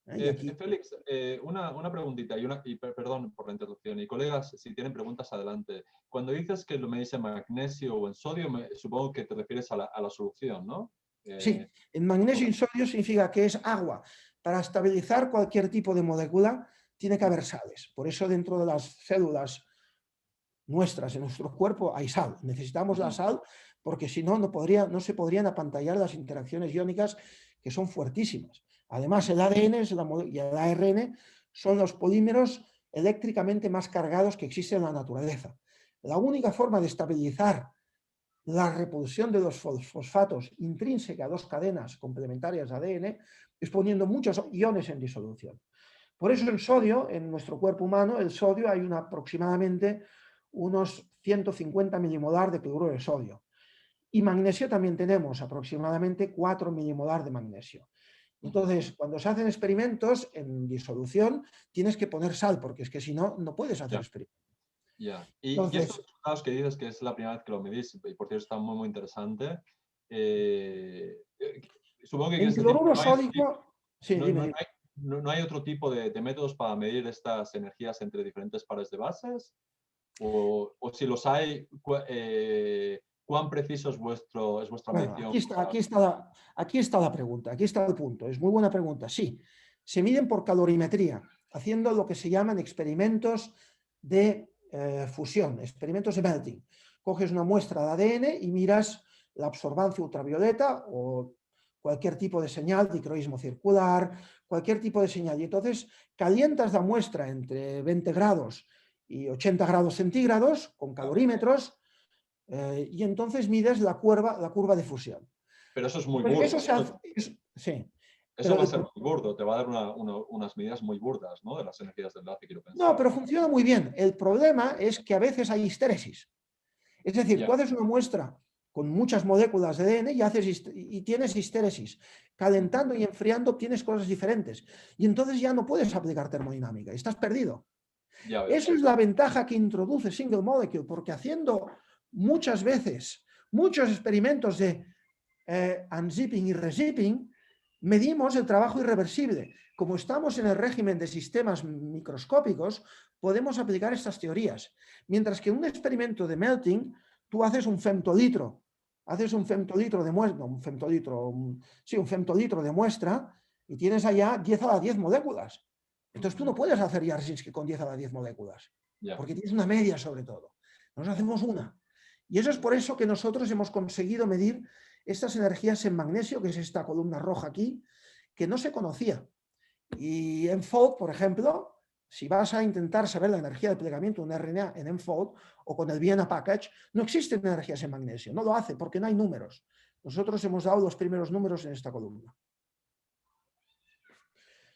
Félix, una preguntita y perdón por la interrupción. Y colegas, si tienen preguntas, adelante. Cuando dices que lo medís en magnesio o en sodio, supongo que te refieres a la solución, ¿no? Sí, en magnesio y en sodio significa que es agua. Para estabilizar cualquier tipo de molécula tiene que haber sales. Por eso dentro de las células nuestras, en nuestro cuerpo, hay sal. Necesitamos la sal porque si no, no se podrían apantallar las interacciones iónicas que son fuertísimas. Además, el ADN y el ARN son los polímeros eléctricamente más cargados que existen en la naturaleza. La única forma de estabilizar la repulsión de los fosfatos intrínseca a 2 cadenas complementarias de ADN es poniendo muchos iones en disolución. Por eso el sodio, en nuestro cuerpo humano, el sodio hay aproximadamente unos 150 milimolar de cloruro de sodio. Y magnesio también tenemos aproximadamente 4 milimolar de magnesio. Entonces, cuando se hacen experimentos en disolución, tienes que poner sal, porque es que si no, no puedes hacer experimentos. Ya. Y Entonces, estos resultados que dices que es la primera vez que lo medís, y por cierto está muy, muy interesante. Supongo que en quieres decir que cloruro sódico, sí, no, dime. no hay otro tipo de métodos para medir estas energías entre diferentes pares de bases. O si los hay, ¿cuán preciso es vuestra Bueno, medición? aquí está la pregunta, aquí está el punto. Es muy buena pregunta. Sí, se miden por calorimetría, haciendo lo que se llaman experimentos de fusión, experimentos de melting. Coges una muestra de ADN y miras la absorbancia ultravioleta o cualquier tipo de señal, dicroísmo circular, cualquier tipo de señal. Y entonces calientas la muestra entre 20 grados y 80 grados centígrados con calorímetros. Y entonces mides la curva de fusión. Pero eso es muy Pues eso burdo. se hace, sí, Eso pero va a ser muy burdo, te va a dar unas medidas muy burdas, ¿no? De las energías del enlace, quiero no, pensar. pero funciona muy bien. El problema es que a veces hay histéresis. Es decir, Ya, tú haces una muestra con muchas moléculas de ADN y tienes histéresis. Calentando y enfriando obtienes cosas diferentes. Y entonces ya no puedes aplicar termodinámica, estás perdido. ya veo. Eso es la ventaja que introduce Single Molecule, porque haciendo muchas veces muchos experimentos de unzipping y rezipping, medimos el trabajo irreversible. Como estamos en el régimen de sistemas microscópicos, podemos aplicar estas teorías. Mientras que en un experimento de melting, tú haces un femtolitro de muestra, no, un femtolitro de muestra y tienes allá 10 a la 10 moléculas. Entonces tú no puedes hacer Jarzynski con 10 a la 10 moléculas, Ya. porque tienes una media sobre todo. Nosotros hacemos una. Y eso es por eso que nosotros hemos conseguido medir estas energías en magnesio, que es esta columna roja aquí, que no se conocía. Y en ENFOLD, por ejemplo, si vas a intentar saber la energía de plegamiento de un RNA en ENFOLD o con el Vienna Package, no existen energías en magnesio, no lo hace porque no hay números. Nosotros hemos dado los primeros números en esta columna.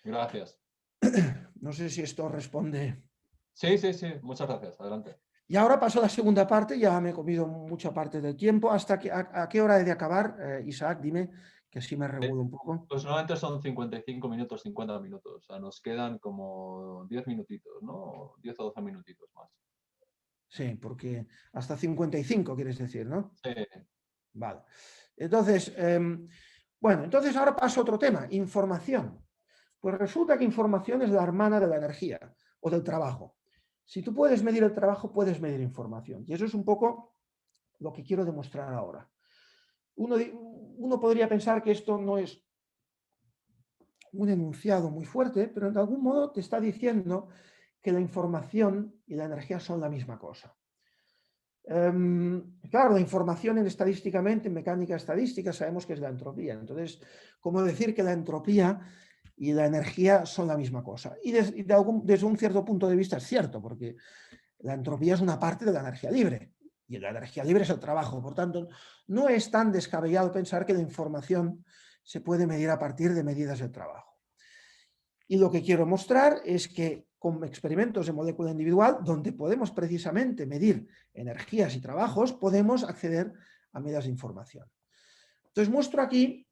Gracias. No sé si esto responde. Sí, sí, sí. Muchas gracias. Adelante. Y ahora paso a la segunda parte, ya me he comido mucha parte del tiempo. ¿A qué hora he de acabar? Isaac, dime, que así me regulo un poco. Pues normalmente son 55 minutos, 50 minutos. O sea, nos quedan como 10 minutitos, ¿no? 10 o 12 minutitos más. Sí, porque hasta 55 quieres decir, ¿no? Sí. Vale. Entonces, bueno, entonces ahora paso a otro tema, información. Pues resulta que información es la hermana de la energía o del trabajo. Si tú puedes medir el trabajo, puedes medir información. Y eso es un poco lo que quiero demostrar ahora. Uno podría pensar que esto no es un enunciado muy fuerte, pero de algún modo te está diciendo que la información y la energía son la misma cosa. Claro, la información en mecánica estadística, sabemos que es la entropía. Entonces, ¿cómo decir que la entropía y la energía son la misma cosa? Y desde un cierto punto de vista es cierto, porque la entropía es una parte de la energía libre y la energía libre es el trabajo. Por tanto, no es tan descabellado pensar que la información se puede medir a partir de medidas del trabajo. Y lo que quiero mostrar es que con experimentos de molécula individual, donde podemos precisamente medir energías y trabajos, podemos acceder a medidas de información. Entonces muestro aquí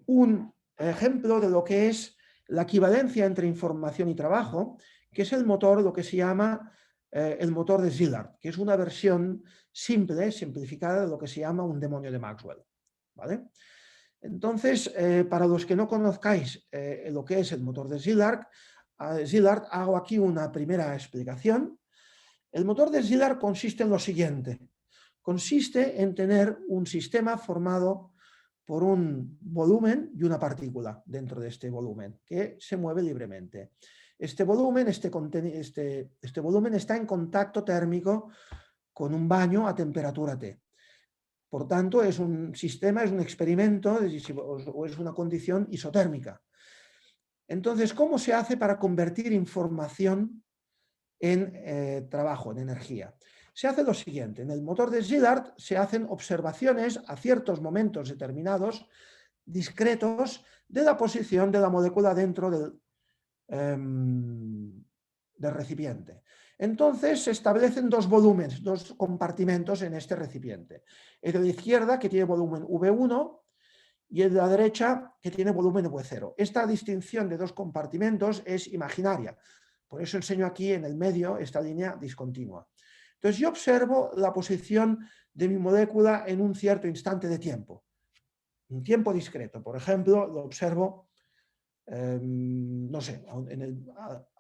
un ejemplo de lo que es la equivalencia entre información y trabajo, que es el motor, lo que se llama el motor de Szilard, que es una versión simple, simplificada de lo que se llama un demonio de Maxwell. ¿Vale? Entonces, para los que no conozcáis lo que es el motor de Szilard, hago aquí una primera explicación. El motor de Szilard consiste en lo siguiente. Consiste en tener un sistema formado por un volumen y una partícula dentro de este volumen, que se mueve libremente. Este volumen está en contacto térmico con un baño a temperatura T. Por tanto, es un sistema, es un experimento o es una condición isotérmica. Entonces, ¿cómo se hace para convertir información en trabajo, en energía? Se hace lo siguiente, en el motor de Szilard se hacen observaciones a ciertos momentos determinados, discretos, de la posición de la molécula dentro del recipiente. Entonces se establecen dos volúmenes, dos compartimentos en este recipiente. El de la izquierda, que tiene volumen V1, y el de la derecha, que tiene volumen V0. Esta distinción de dos compartimentos es imaginaria, Por eso enseño aquí en el medio esta línea discontinua. Entonces yo observo la posición de mi molécula en un cierto instante de tiempo, un tiempo discreto. Por ejemplo, lo observo, no sé,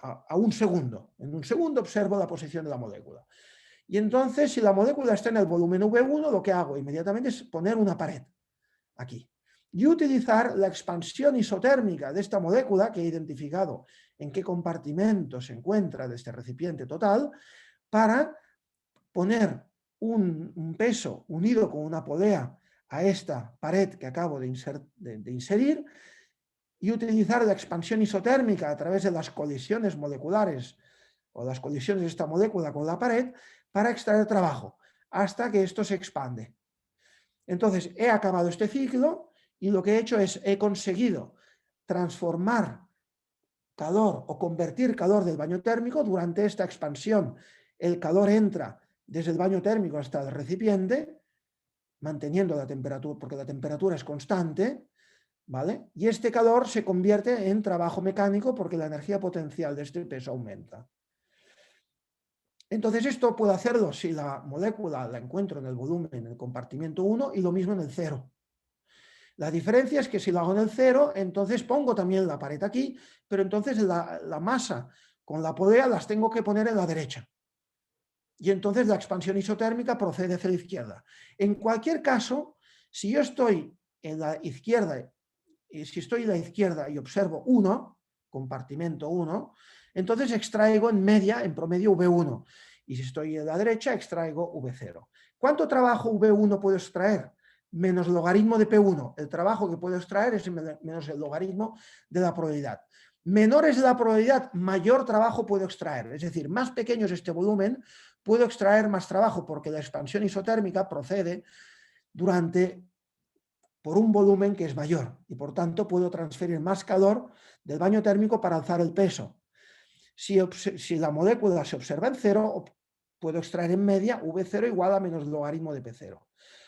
a un segundo. En un segundo observo la posición de la molécula. Y entonces, si la molécula está en el volumen V1, lo que hago inmediatamente es poner una pared aquí y utilizar la expansión isotérmica de esta molécula que he identificado en qué compartimento se encuentra de este recipiente total para poner un peso unido con una polea a esta pared que acabo de inserir y utilizar la expansión isotérmica a través de las colisiones moleculares o las colisiones de esta molécula con la pared para extraer trabajo hasta que esto se expande. Entonces he acabado este ciclo y lo que he hecho es he conseguido transformar calor o convertir calor del baño térmico durante esta expansión. El calor entra desde el baño térmico hasta el recipiente, manteniendo la temperatura, porque la temperatura es constante, ¿vale? Y este calor se convierte en trabajo mecánico porque la energía potencial de este peso aumenta. Entonces esto puedo hacerlo si la molécula la encuentro en el volumen, en el compartimento 1 y lo mismo en el 0. La diferencia es que si lo hago en el 0, entonces pongo también la pared aquí, pero entonces la masa con la polea las tengo que poner en la derecha. Y entonces la expansión isotérmica procede hacia la izquierda. En cualquier caso, si yo estoy en la izquierda, y observo 1, compartimento 1, entonces extraigo en promedio V1. Y si estoy en la derecha, extraigo V0. ¿Cuánto trabajo V1 puedo extraer? Menos logaritmo de P1. El trabajo que puedo extraer es menos el logaritmo de la probabilidad. Menor es la probabilidad, mayor trabajo puedo extraer. Es decir, más pequeño es este volumen, puedo extraer más trabajo porque la expansión isotérmica procede por un volumen que es mayor y por tanto puedo transferir más calor del baño térmico para alzar el peso. Si la molécula se observa en 0, puedo extraer en media V0 igual a menos logaritmo de P0.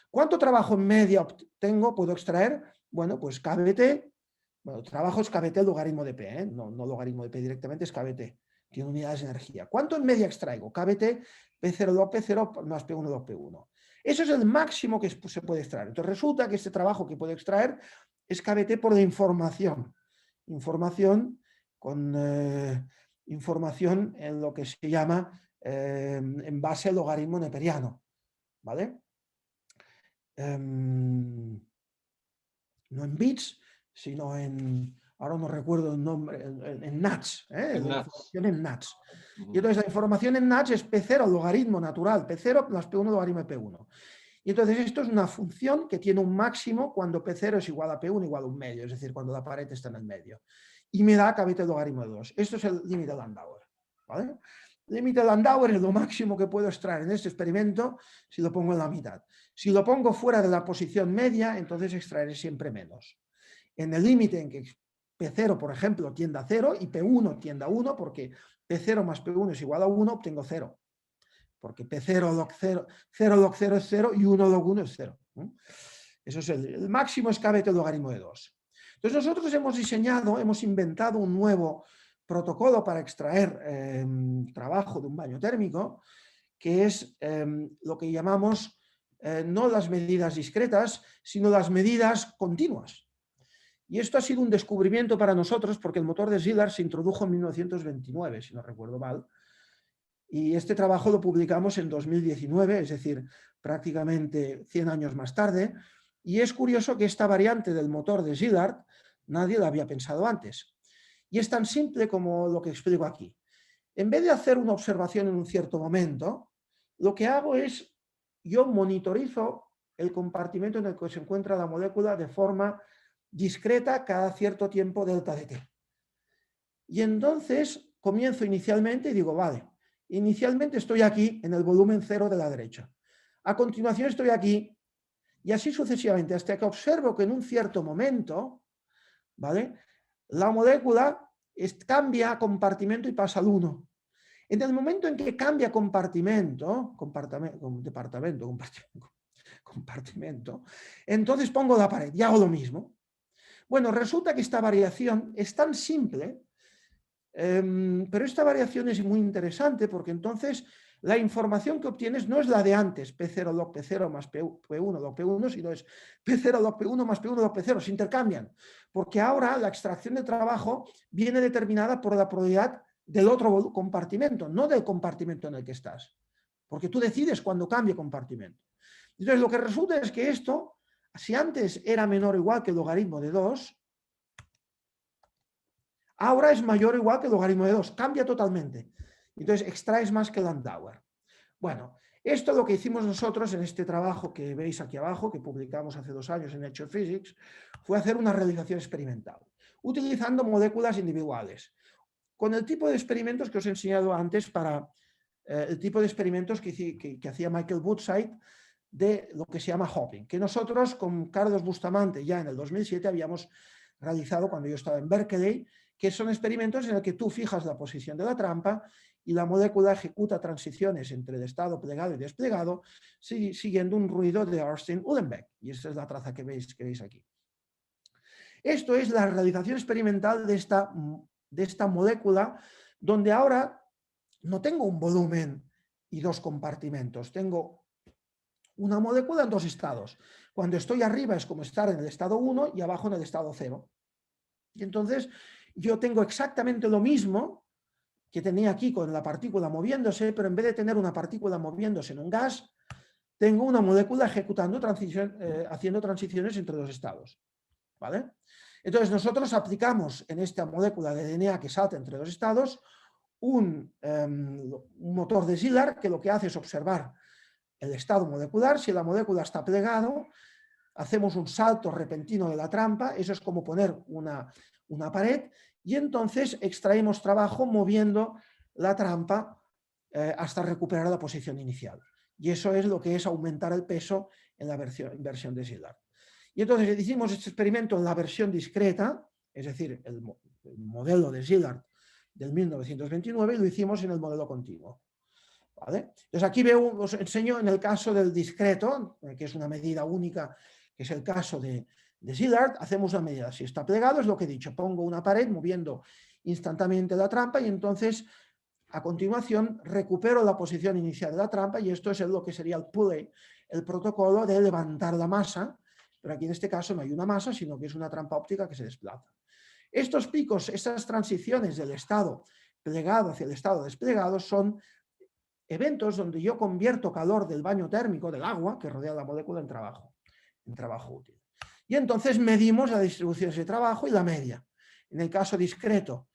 ¿Cuánto trabajo en media obtengo? Puedo extraer, bueno, pues KBT, bueno, trabajo es KBT logaritmo de P, no logaritmo de P directamente, es KBT, tiene unidades de energía. ¿Cuánto en media extraigo? KBT, P0 log P0 más P1 log P1. Eso es el máximo que se puede extraer. Entonces resulta que este trabajo que puedo extraer es KBT por la información. Información en lo que se llama en base al logaritmo neperiano, ¿vale? No en bits, sino ahora no recuerdo el nombre, en nats, la información en nats. Y entonces la información en nats es P0 logaritmo natural, P0 más P1 logaritmo de P1. Y entonces esto es una función que tiene un máximo cuando P0 es igual a P1 igual a un medio, es decir, cuando la pared está en el medio. Y me da KBT logaritmo de 2. Esto es el límite de Landauer, ¿vale? El límite de Landauer es lo máximo que puedo extraer en este experimento si lo pongo en la mitad. Si lo pongo fuera de la posición media, entonces extraeré siempre menos. En el límite en que P0, por ejemplo, tiende a 0 y P1 tiende a 1, porque P0 más P1 es igual a 1, obtengo 0. Porque P0 log 0, 0 log 0 es 0 y 1 log 1 es 0. Eso es el máximo es KBT logaritmo de 2. Entonces nosotros hemos inventado un nuevo protocolo para extraer trabajo de un baño térmico, que es lo que llamamos no las medidas discretas, sino las medidas continuas. Y esto ha sido un descubrimiento para nosotros porque el motor de Szilard se introdujo en 1929, si no recuerdo mal, y este trabajo lo publicamos en 2019, es decir, prácticamente 100 años más tarde, y es curioso que esta variante del motor de Szilard nadie la había pensado antes. Y es tan simple como lo que explico aquí. En vez de hacer una observación en un cierto momento, lo que hago es, yo monitorizo el compartimento en el que se encuentra la molécula de forma discreta cada cierto tiempo delta de t. Y entonces comienzo inicialmente y digo, vale, inicialmente estoy aquí en el volumen 0 de la derecha. A continuación estoy aquí y así sucesivamente hasta que observo que en un cierto momento, ¿vale?, la molécula cambia compartimento y pasa al 1. En el momento en que cambia compartimento, entonces pongo la pared y hago lo mismo. Bueno, resulta que esta variación es tan simple Pero esta variación es muy interesante porque entonces la información que obtienes no es la de antes, P0 log P0 más P1 log P1, sino es P0 log P1 más P1 log P0, se intercambian, porque ahora la extracción de trabajo viene determinada por la probabilidad del otro compartimento, no del compartimento en el que estás, porque tú decides cuando cambie compartimento. Entonces lo que resulta es que esto, si antes era menor o igual que el logaritmo de 2, ahora es mayor o igual que el logaritmo de 2, cambia totalmente. Entonces extraes más que Landauer. Bueno, esto es lo que hicimos nosotros en este trabajo que veis aquí abajo, que publicamos hace 2 años en Nature Physics, fue hacer una realización experimental, utilizando moléculas individuales, con el tipo de experimentos que os he enseñado antes para el tipo de experimentos que hacía Michael Woodside de lo que se llama hopping, que nosotros con Carlos Bustamante ya en el 2007 habíamos realizado cuando yo estaba en Berkeley, que son experimentos en los que tú fijas la posición de la trampa y la molécula ejecuta transiciones entre el estado plegado y desplegado siguiendo un ruido de Ornstein-Uhlenbeck. Y esta es la traza que veis aquí. Esto es la realización experimental de esta molécula, donde ahora no tengo un volumen y 2 compartimentos, tengo una molécula en 2 estados. Cuando estoy arriba es como estar en el estado 1 y abajo en el estado 0. Y entonces yo tengo exactamente lo mismo que tenía aquí con la partícula moviéndose, pero en vez de tener una partícula moviéndose en un gas, tengo una molécula ejecutando haciendo transiciones entre 2 estados. ¿Vale? Entonces nosotros aplicamos en esta molécula de DNA que salta entre 2 estados un motor de Szilard que lo que hace es observar el estado molecular. Si la molécula está plegado, hacemos un salto repentino de la trampa, eso es como poner una pared, y entonces extraemos trabajo moviendo la trampa hasta recuperar la posición inicial. Y eso es lo que es aumentar el peso en la versión de Szilard. Y entonces hicimos este experimento en la versión discreta, es decir, el modelo de Szilard del 1929, y lo hicimos en el modelo continuo. ¿Vale? Entonces aquí os enseño en el caso del discreto, que es una medida única, que es el caso de Szilard, hacemos una medida. Si está plegado, es lo que he dicho, pongo una pared moviendo instantáneamente la trampa y entonces a continuación recupero la posición inicial de la trampa y esto es lo que sería el pulley, el protocolo de levantar la masa, pero aquí en este caso no hay una masa, sino que es una trampa óptica que se desplaza. Estos picos, estas transiciones del estado plegado hacia el estado desplegado son eventos donde yo convierto calor del baño térmico del agua que rodea la molécula en trabajo útil. Y entonces medimos la distribución de trabajo y la media. En el caso discreto,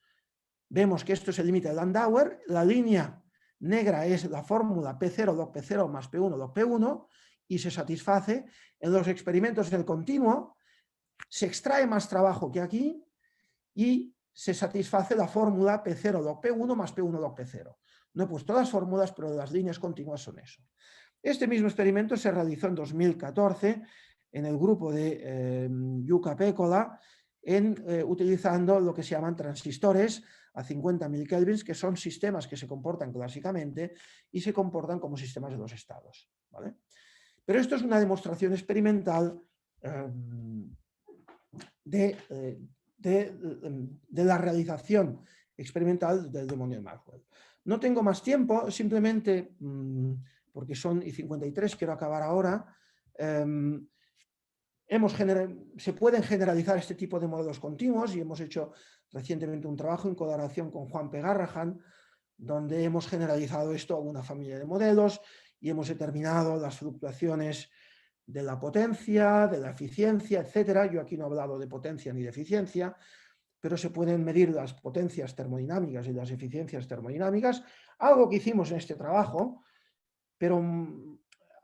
vemos que esto es el límite de Landauer, la línea negra es la fórmula P0 log P0 más P1 log P1 y se satisface en los experimentos en el continuo, se extrae más trabajo que aquí y se satisface la fórmula P0 log P1 más P1 log P0. No he puesto las fórmulas, pero las líneas continuas son eso. Este mismo experimento se realizó en 2014 en el grupo de Jukka Pekkola, utilizando lo que se llaman transistores a 50 milikelvins, que son sistemas que se comportan clásicamente y se comportan como sistemas de 2 estados. ¿Vale? Pero esto es una demostración experimental de la realización experimental del demonio de Maxwell. No tengo más tiempo, simplemente porque son y 53, quiero acabar ahora. Se pueden generalizar este tipo de modelos continuos y hemos hecho recientemente un trabajo en colaboración con Juan P. Garrahan, donde hemos generalizado esto a una familia de modelos y hemos determinado las fluctuaciones de la potencia, de la eficiencia, etcétera. Yo aquí no he hablado de potencia ni de eficiencia, pero se pueden medir las potencias termodinámicas y las eficiencias termodinámicas, algo que hicimos en este trabajo, pero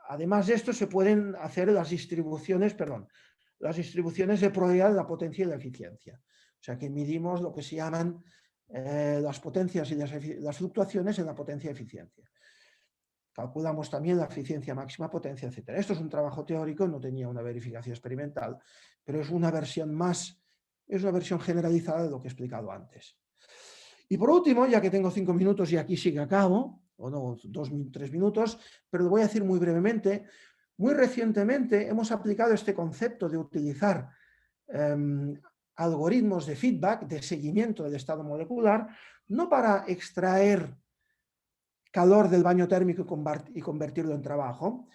además de esto se pueden hacer las distribuciones de probabilidad de la potencia y la eficiencia. O sea que midimos lo que se llaman las potencias y las fluctuaciones en la potencia y eficiencia. Calculamos también la eficiencia máxima, potencia, etc. Esto es un trabajo teórico, no tenía una verificación experimental, pero es una versión generalizada de lo que he explicado antes. Y por último, ya que tengo 5 minutos y aquí sí que acabo, o no, 3 minutos, pero lo voy a decir muy brevemente. Muy recientemente hemos aplicado este concepto de utilizar algoritmos de feedback, de seguimiento del estado molecular, no para extraer calor del baño térmico y convertirlo en trabajo,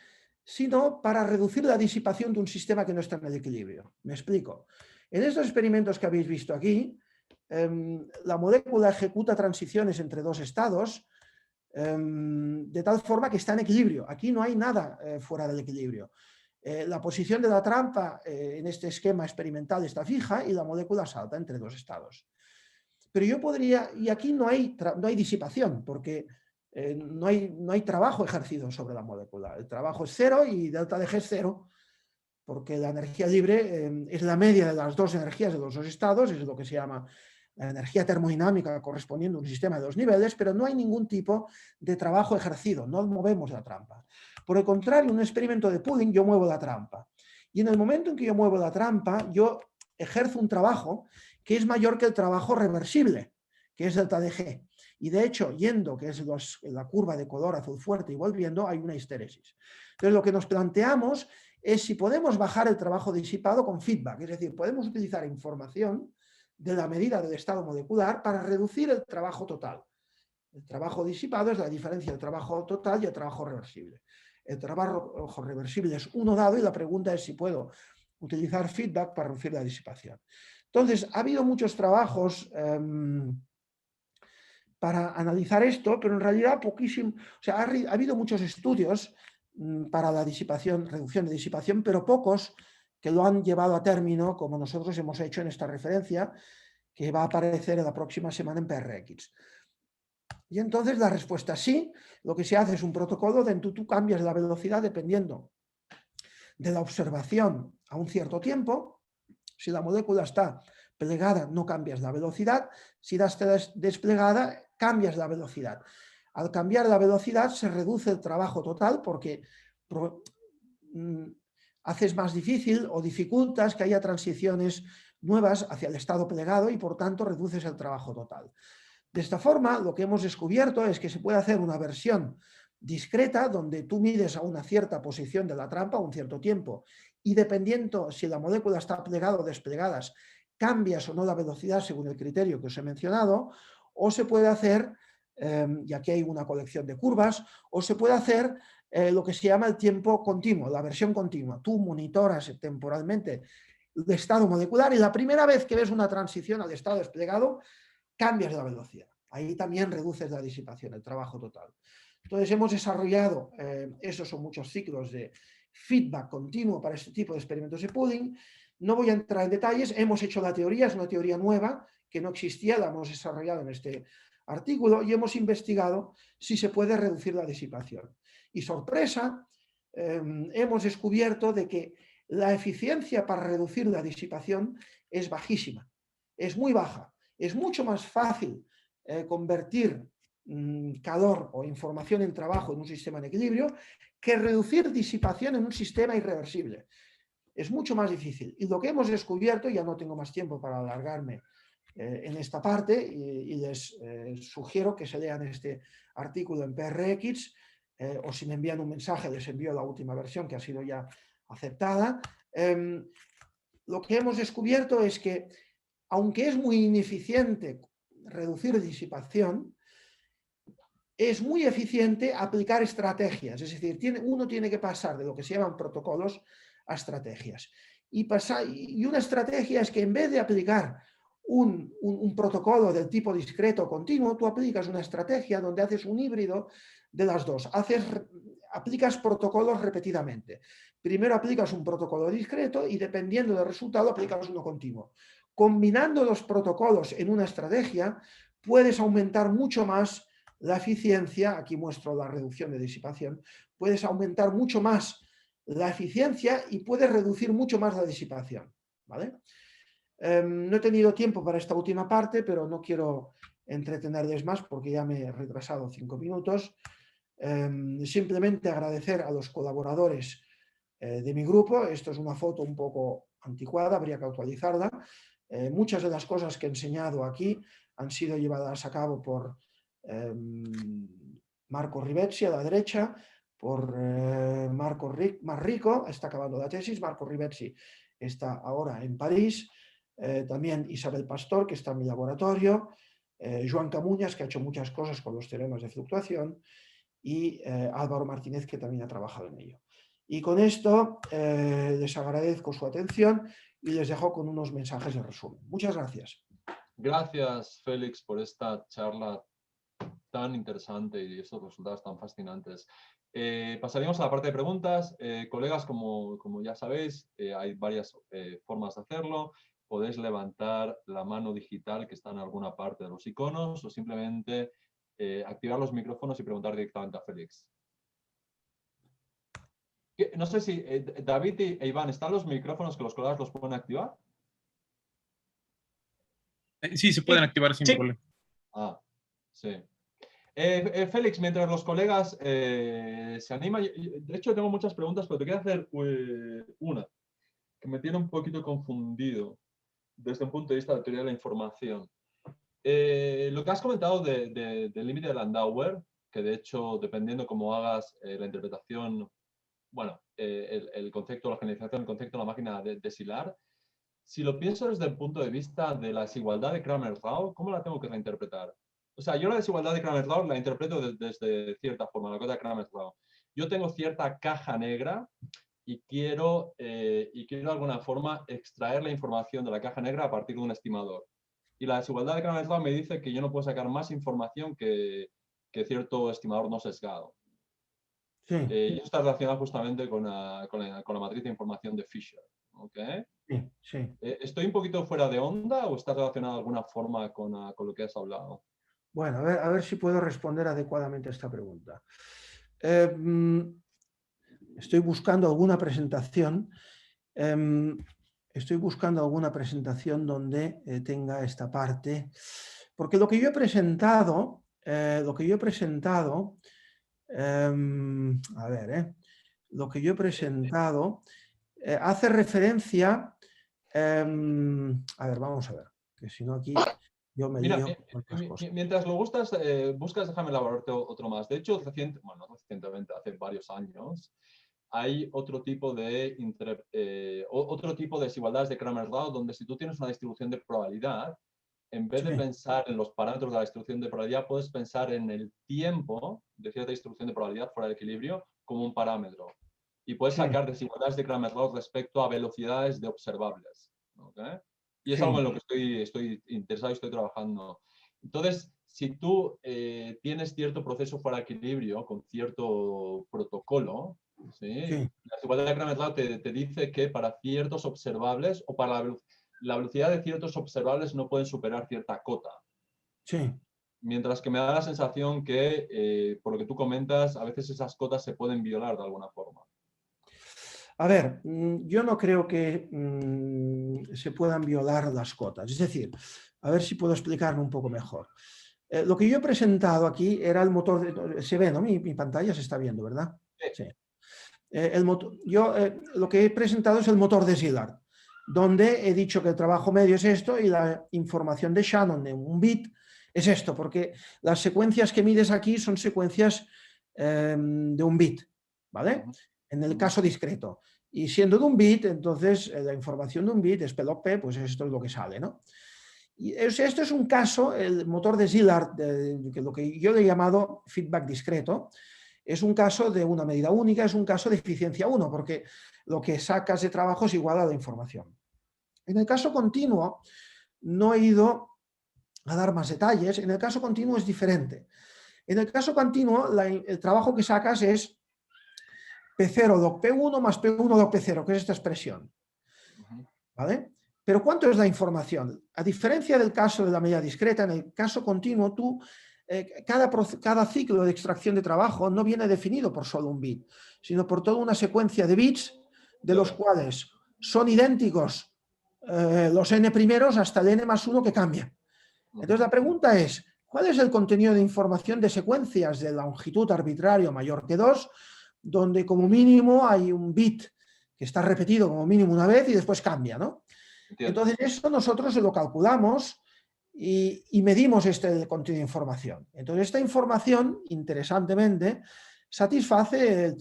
sino para reducir la disipación de un sistema que no está en el equilibrio. Me explico. En estos experimentos que habéis visto aquí, la molécula ejecuta transiciones entre dos estados de tal forma que está en equilibrio. Aquí no hay nada fuera del equilibrio. La posición de la trampa en este esquema experimental está fija y la molécula salta entre dos estados. Pero yo podría, y aquí no hay disipación, porque no hay trabajo ejercido sobre la molécula. El trabajo es cero y delta de G es cero, porque la energía libre es la media de las dos energías de los dos estados, es lo que se llama la energía termodinámica correspondiendo a un sistema de dos niveles, pero no hay ningún tipo de trabajo ejercido, no movemos la trampa. Por el contrario, en un experimento de pooling yo muevo la trampa. Y en el momento en que yo muevo la trampa, yo ejerzo un trabajo que es mayor que el trabajo reversible, que es delta de G. Y de hecho, yendo, que es la curva de color azul fuerte, y volviendo, hay una histéresis. Entonces, lo que nos planteamos es si podemos bajar el trabajo disipado con feedback, es decir, podemos utilizar información de la medida del estado molecular para reducir el trabajo total. El trabajo disipado es la diferencia del trabajo total y el trabajo reversible. El trabajo reversible es uno dado y la pregunta es si puedo utilizar feedback para reducir la disipación. Entonces, ha habido muchos trabajos para analizar esto, pero en realidad poquísimo, o sea, ha habido muchos estudios para la disipación, reducción de disipación, pero pocos que lo han llevado a término, como nosotros hemos hecho en esta referencia, que va a aparecer en la próxima semana en PRX. Y entonces la respuesta es sí, lo que se hace es un protocolo donde tú cambias la velocidad dependiendo de la observación a un cierto tiempo. Si la molécula está plegada, no cambias la velocidad. Si está desplegada, cambias la velocidad. Al cambiar la velocidad se reduce el trabajo total porque haces más difícil o dificultas que haya transiciones nuevas hacia el estado plegado y por tanto reduces el trabajo total. De esta forma, lo que hemos descubierto es que se puede hacer una versión discreta donde tú mides a una cierta posición de la trampa a un cierto tiempo y dependiendo si la molécula está plegada o desplegada, cambias o no la velocidad según el criterio que os he mencionado, o se puede hacer, y aquí hay una colección de curvas, o se puede hacer lo que se llama el tiempo continuo, la versión continua. Tú monitoras temporalmente el estado molecular y la primera vez que ves una transición al estado desplegado, cambias la velocidad. Ahí también reduces la disipación, el trabajo total. Entonces hemos desarrollado, esos son muchos ciclos de feedback continuo para este tipo de experimentos de pooling. No voy a entrar en detalles, hemos hecho la teoría, es una teoría nueva que no existía, la hemos desarrollado en este artículo y hemos investigado si se puede reducir la disipación. Y sorpresa, hemos descubierto de que la eficiencia para reducir la disipación es bajísima, es muy baja. Es mucho más fácil convertir calor o información en trabajo en un sistema en equilibrio que reducir disipación en un sistema irreversible. Es mucho más difícil. Y lo que hemos descubierto, ya no tengo más tiempo para alargarme en esta parte, y les sugiero que se lean este artículo en PRX, o si me envían un mensaje les envío la última versión que ha sido ya aceptada. Lo que hemos descubierto es que aunque es muy ineficiente reducir disipación, es muy eficiente aplicar estrategias. Es decir, uno tiene que pasar de lo que se llaman protocolos a estrategias. Y una estrategia es que en vez de aplicar un protocolo del tipo discreto o continuo, tú aplicas una estrategia donde haces un híbrido de las dos. Aplicas protocolos repetidamente. Primero aplicas un protocolo discreto y dependiendo del resultado aplicas uno continuo. Combinando los protocolos en una estrategia, puedes aumentar mucho más la eficiencia, aquí muestro la reducción de disipación, puedes aumentar mucho más la eficiencia y puedes reducir mucho más la disipación, ¿vale? No he tenido tiempo para esta última parte, pero no quiero entretenerles más porque ya me he retrasado 5 minutos. Simplemente agradecer a los colaboradores de mi grupo. Esto es una foto un poco anticuada, habría que actualizarla. Muchas de las cosas que he enseñado aquí han sido llevadas a cabo por Marco Rivezzi a la derecha, por Marco Marrico, está acabando la tesis, Marco Rivezzi está ahora en París, también Isabel Pastor, que está en mi laboratorio, Joan Camuñas, que ha hecho muchas cosas con los teoremas de fluctuación, y Álvaro Martínez, que también ha trabajado en ello. Y con esto les agradezco su atención y les dejo con unos mensajes de resumen. Muchas gracias. Gracias, Félix, por esta charla tan interesante y estos resultados tan fascinantes. Pasaríamos a la parte de preguntas. Colegas, como ya sabéis, hay varias formas de hacerlo. Podéis levantar la mano digital que está en alguna parte de los iconos o simplemente activar los micrófonos y preguntar directamente a Félix. No sé si David e Iván, ¿están los micrófonos que los colegas los pueden activar? Sí, se pueden activar sin problema. Ah, sí. Félix, mientras los colegas se animan, de hecho tengo muchas preguntas, pero te quiero hacer una que me tiene un poquito confundido desde un punto de vista de la teoría de la información. Lo que has comentado del límite de Landauer, que de hecho, dependiendo cómo hagas la interpretación, bueno, el concepto, la generalización del concepto de la máquina de Szilard, si lo pienso desde el punto de vista de la desigualdad de Cramer-Rao, ¿cómo la tengo que reinterpretar? O sea, yo la desigualdad de Cramer-Rao la interpreto desde cierta forma, la cosa de Cramer-Rao. Yo tengo cierta caja negra y quiero de alguna forma extraer la información de la caja negra a partir de un estimador. Y la desigualdad de Cramer-Rao me dice que yo no puedo sacar más información que cierto estimador no sesgado. Sí. Y eso está relacionado justamente con la matriz de información de Fisher. ¿Okay? Sí, sí. ¿Estoy un poquito fuera de onda o está relacionado de alguna forma con lo que has hablado? Bueno, a ver si puedo responder adecuadamente a esta pregunta. Estoy buscando alguna presentación. Estoy buscando alguna presentación donde tenga esta parte. Porque lo que yo he presentado, lo que yo he presentado hace referencia, a ver, vamos a ver, que si no aquí yo me Mira, lío con otras cosas. mientras lo buscas, déjame elaborarte otro más. De hecho, no recientemente, hace varios años, hay otro tipo de desigualdades de Cramer-Rao donde si tú tienes una distribución de probabilidad, en vez de pensar en los parámetros de la distribución de probabilidad, puedes pensar en el tiempo de cierta distribución de probabilidad fuera de equilibrio como un parámetro. Y puedes sacar desigualdades de Cramer-Rao respecto a velocidades de observables. ¿Okay? Y es algo en lo que estoy interesado y estoy trabajando. Entonces, si tú tienes cierto proceso fuera de equilibrio con cierto protocolo, ¿sí? La desigualdad de Cramer-Rao te dice que para ciertos observables o para la velocidad de ciertos observables no pueden superar cierta cota. Sí. Mientras que me da la sensación que, por lo que tú comentas, a veces esas cotas se pueden violar de alguna forma. A ver, yo no creo que se puedan violar las cotas. Es decir, a ver si puedo explicarlo un poco mejor. Lo que yo he presentado aquí era el motor, se ve, ¿no? Mi pantalla se está viendo, ¿verdad? Sí. Lo que he presentado es el motor de Szilard, donde he dicho que el trabajo medio es esto y la información de Shannon de un bit es esto, porque las secuencias que mides aquí son secuencias de un bit, ¿vale? En el caso discreto. Y siendo de un bit, entonces la información de un bit es P-log-P, pues esto es lo que sale, ¿no? Y esto es un caso, el motor de Szilard, lo que yo le he llamado feedback discreto, es un caso de una medida única, es un caso de eficiencia 1, porque lo que sacas de trabajo es igual a la información. En el caso continuo, no he ido a dar más detalles, en el caso continuo es diferente. En el caso continuo, el trabajo que sacas es P0 log P1 más P1 log P0, que es esta expresión. ¿Vale? Pero ¿cuánto es la información? A diferencia del caso de la medida discreta, en el caso continuo, tú, cada ciclo de extracción de trabajo no viene definido por solo un bit, sino por toda una secuencia de bits, de los cuales son idénticos los n primeros hasta el n más 1 que cambia. Entonces la pregunta es, ¿cuál es el contenido de información de secuencias de longitud arbitrario mayor que 2, donde como mínimo hay un bit que está repetido como mínimo una vez y después cambia, ¿no? Entonces eso nosotros lo calculamos y medimos este contenido de información. Entonces esta información, interesantemente, satisface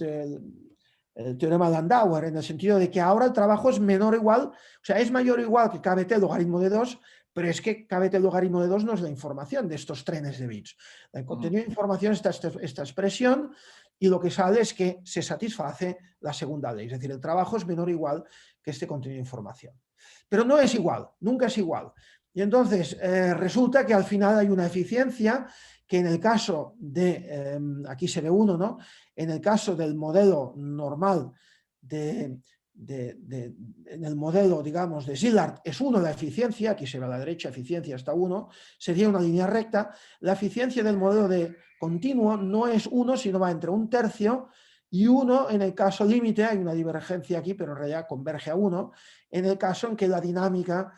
el teorema de Landauer, en el sentido de que ahora el trabajo es menor o igual, o sea, es mayor o igual que KBT logaritmo de 2, pero es que KBT logaritmo de 2 no es la información de estos trenes de bits. El contenido de información está esta expresión y lo que sale es que se satisface la segunda ley, es decir, el trabajo es menor o igual que este contenido de información. Pero no es igual, nunca es igual. Y entonces resulta que al final hay una eficiencia que en el caso de, aquí se ve uno, ¿no? En el caso del modelo normal en el modelo, digamos, de Szilard es 1 la eficiencia, aquí se ve a la derecha, eficiencia hasta 1, sería una línea recta. La eficiencia del modelo de continuo no es 1, sino va entre 1/3 y 1 en el caso límite, hay una divergencia aquí, pero en realidad converge a 1, en el caso en que la dinámica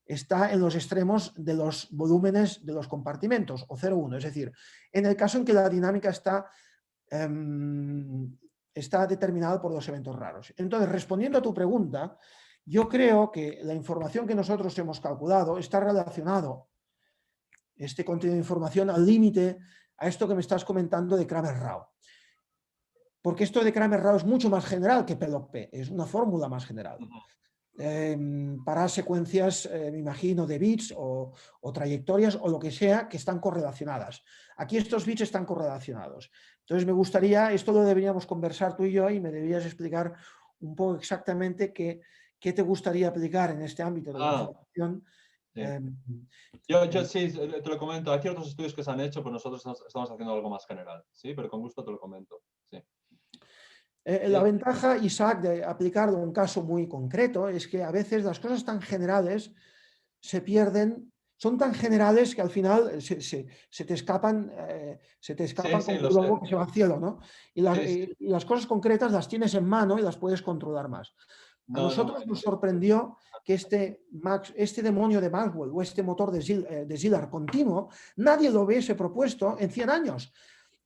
está en los extremos de los volúmenes de los compartimentos, o 0,1, es decir, en el caso en que la dinámica está determinada por 2 eventos raros. Entonces, respondiendo a tu pregunta, yo creo que la información que nosotros hemos calculado está relacionado, este contenido de información, al límite a esto que me estás comentando de Cramer-Rao. Porque esto de Cramer-Rao es mucho más general que P-log-P, es una fórmula más general. Para secuencias, me imagino, de bits o trayectorias o lo que sea que están correlacionadas. Aquí estos bits están correlacionados. Entonces me gustaría, esto lo deberíamos conversar tú y yo y me deberías explicar un poco exactamente qué te gustaría aplicar en este ámbito de la información. Sí. Yo sí, te lo comento, hay ciertos estudios que se han hecho, pero nosotros estamos haciendo algo más general, ¿sí? Pero con gusto te lo comento, sí. La ventaja, Isaac, de aplicarlo a un caso muy concreto es que a veces las cosas tan generales se pierden, son tan generales que al final se te escapan como un globo que se va al cielo, ¿no? Y las cosas concretas las tienes en mano y las puedes controlar más. A nosotros nos sorprendió que este demonio de Maxwell o este motor de Szilard continuo, nadie lo hubiese propuesto en 100 años.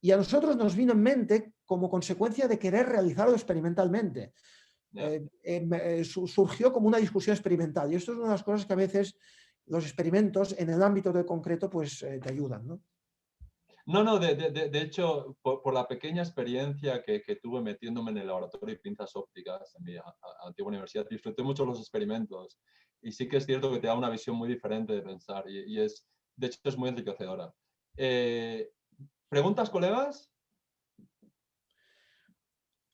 Y a nosotros nos vino en mente como consecuencia de querer realizarlo experimentalmente. Surgió como una discusión experimental. Y esto es una de las cosas que a veces los experimentos en el ámbito del concreto pues te ayudan, ¿no? No, de hecho, por la pequeña experiencia que tuve metiéndome en el laboratorio de pinzas ópticas en mi antigua universidad, disfruté mucho los experimentos. Y sí que es cierto que te da una visión muy diferente de pensar y de hecho es muy enriquecedora. ¿Preguntas, colegas?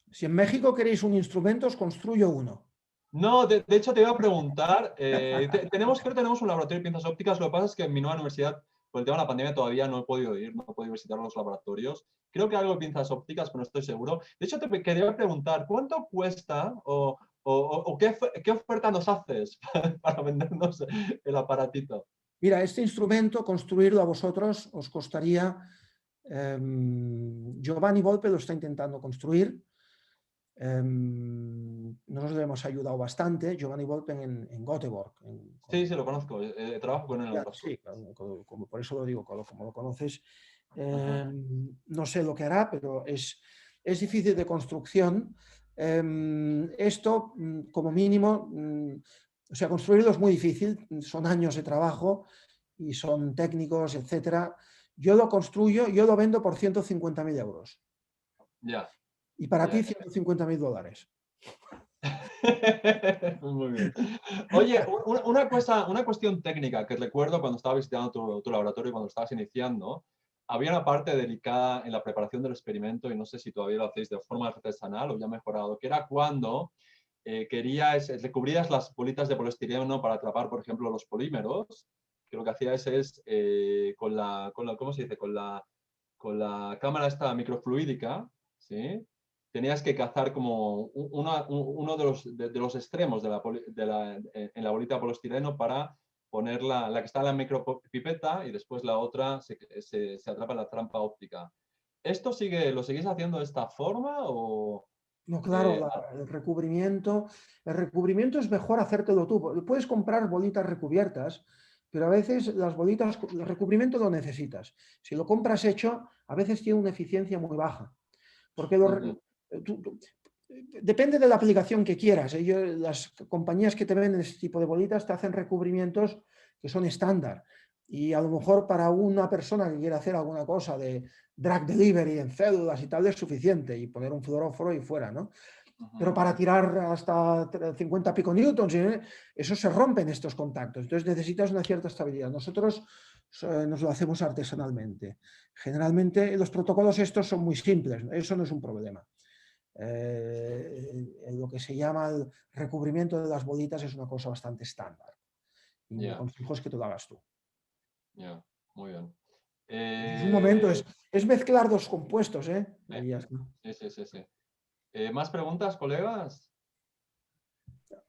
Si en México queréis un instrumento, os construyo uno. No, de hecho te iba a preguntar, creo que tenemos un laboratorio de pinzas ópticas, lo que pasa es que en mi nueva universidad, por el tema de la pandemia, todavía no he podido ir, no he podido visitar los laboratorios. Creo que algo de pinzas ópticas, pero no estoy seguro. De hecho, te quería preguntar, ¿cuánto cuesta o qué oferta nos haces para vendernos el aparatito? Mira, este instrumento, construirlo a vosotros, os costaría... Giovanni Volpe lo está intentando construir. Nosotros le hemos ayudado bastante, Giovanni Volpe en Göteborg. Sí, lo conozco, trabajo con él. Sí, por eso lo digo, como lo conoces. No sé lo que hará, pero es difícil de construcción. Esto, como mínimo, o sea, construirlo es muy difícil, son años de trabajo y son técnicos, etcétera. Yo lo construyo, yo lo vendo por 150.000 euros. Ya. Y para ti, $150.000. Muy bien. Oye, una cuestión técnica que recuerdo cuando estaba visitando tu laboratorio y cuando estabas iniciando, había una parte delicada en la preparación del experimento y no sé si todavía lo hacéis de forma artesanal o ya mejorado, que era cuando recubrías las bolitas de poliestireno para atrapar, por ejemplo, los polímeros, que lo que hacías es ¿cómo se dice? Con la cámara esta microfluídica, ¿sí? Tenías que cazar como uno de los extremos en la bolita de poliestireno para poner la que está en la micropipeta y después la otra se atrapa en la trampa óptica. ¿Esto lo seguís haciendo de esta forma o...? No, claro, el recubrimiento es mejor hacértelo tú. Puedes comprar bolitas recubiertas, pero a veces el recubrimiento lo necesitas. Si lo compras hecho, a veces tiene una eficiencia muy baja. Porque depende de la aplicación que quieras. Las compañías que te venden este tipo de bolitas te hacen recubrimientos que son estándar. Y a lo mejor para una persona que quiere hacer alguna cosa de drug delivery en células y tal es suficiente y poner un fluoróforo y fuera, ¿no? Pero para tirar hasta 50 piconewtons, eso se rompen estos contactos. Entonces necesitas una cierta estabilidad. Nosotros nos lo hacemos artesanalmente. Generalmente los protocolos estos son muy simples, eso no es un problema. Lo que se llama el recubrimiento de las bolitas es una cosa bastante estándar. Y mi consejo es que te lo hagas tú. Ya, muy bien. En un momento es mezclar dos compuestos, ¿eh? Sí. ¿Más preguntas, colegas?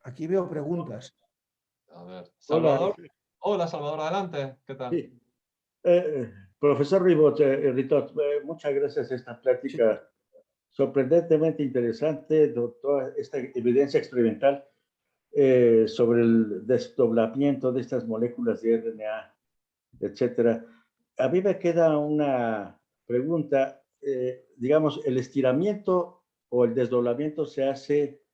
Aquí veo preguntas. A ver, Salvador. Hola, Salvador, adelante. ¿Qué tal? Sí. Profesor Ritot, muchas gracias. Esta plática sorprendentemente interesante, toda esta evidencia experimental sobre el desdoblamiento de estas moléculas de RNA, etcétera. A mí me queda una pregunta. Digamos, el estiramiento o el desdoblamiento se hace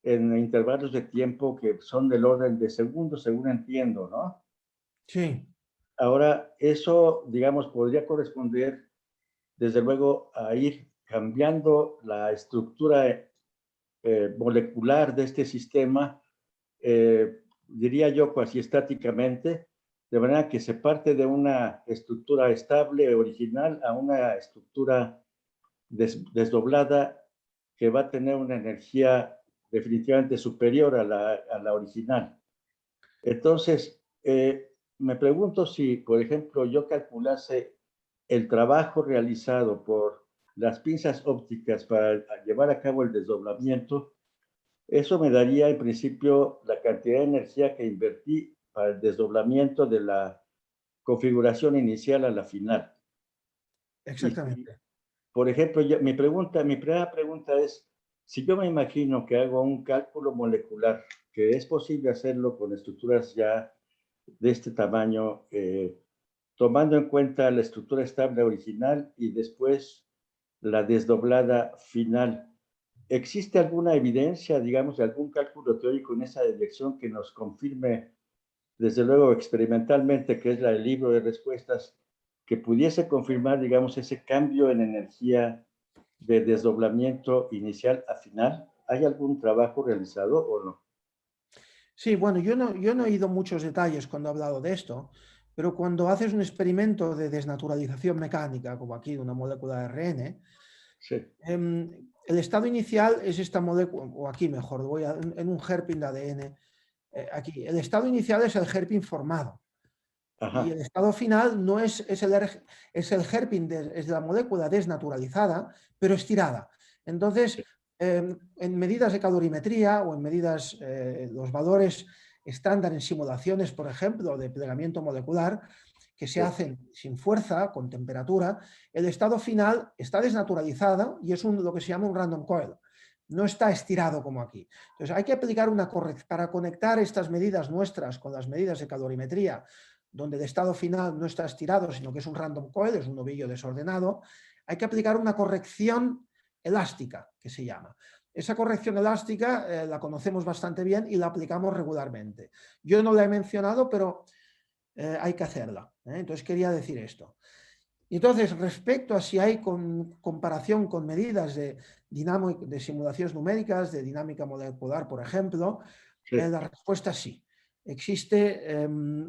en intervalos de tiempo que son del orden de segundos, según entiendo, ¿no? Sí. Ahora, eso, digamos, podría corresponder, desde luego, a ir cambiando la estructura molecular de este sistema, diría yo, cuasi estáticamente, de manera que se parte de una estructura estable, original, a una estructura desdoblada que va a tener una energía definitivamente superior a la original. Entonces, me pregunto si, por ejemplo, yo calculase el trabajo realizado por las pinzas ópticas para llevar a cabo el desdoblamiento, eso me daría en principio la cantidad de energía que invertí para el desdoblamiento de la configuración inicial a la final. Exactamente. Y, por ejemplo, mi primera pregunta es, si yo me imagino que hago un cálculo molecular, que es posible hacerlo con estructuras ya de este tamaño, tomando en cuenta la estructura estable original y después la desdoblada final. ¿Existe alguna evidencia, digamos, de algún cálculo teórico en esa dirección que nos confirme, desde luego experimentalmente, que es el libro de respuestas, que pudiese confirmar, digamos, ese cambio en energía de desdoblamiento inicial a final? ¿Hay algún trabajo realizado o no? Sí, bueno, yo no he ido muchos detalles cuando he hablado de esto, pero cuando haces un experimento de desnaturalización mecánica, como aquí de una molécula de ARN, sí. El estado inicial es esta molécula, o aquí mejor, en un hairpin de ADN, aquí, el estado inicial es el hairpin formado. Ajá. Y el estado final no es el hairpin, es la molécula desnaturalizada, pero estirada. Entonces, en medidas de calorimetría o en medidas, los valores estándar en simulaciones, por ejemplo, de plegamiento molecular, que se hacen sin fuerza, con temperatura, el estado final está desnaturalizado y es lo que se llama un random coil. No está estirado como aquí. Entonces, hay que aplicar una corrección para conectar estas medidas nuestras con las medidas de calorimetría, donde el estado final no está estirado, sino que es un random coil, es un ovillo desordenado. Hay que aplicar una corrección elástica, que se llama. Esa corrección elástica la conocemos bastante bien y la aplicamos regularmente. Yo no la he mencionado, pero hay que hacerla. Entonces quería decir esto. Y entonces, respecto a si hay comparación con medidas de simulaciones numéricas, de dinámica molecular, por ejemplo, la respuesta es sí. Existe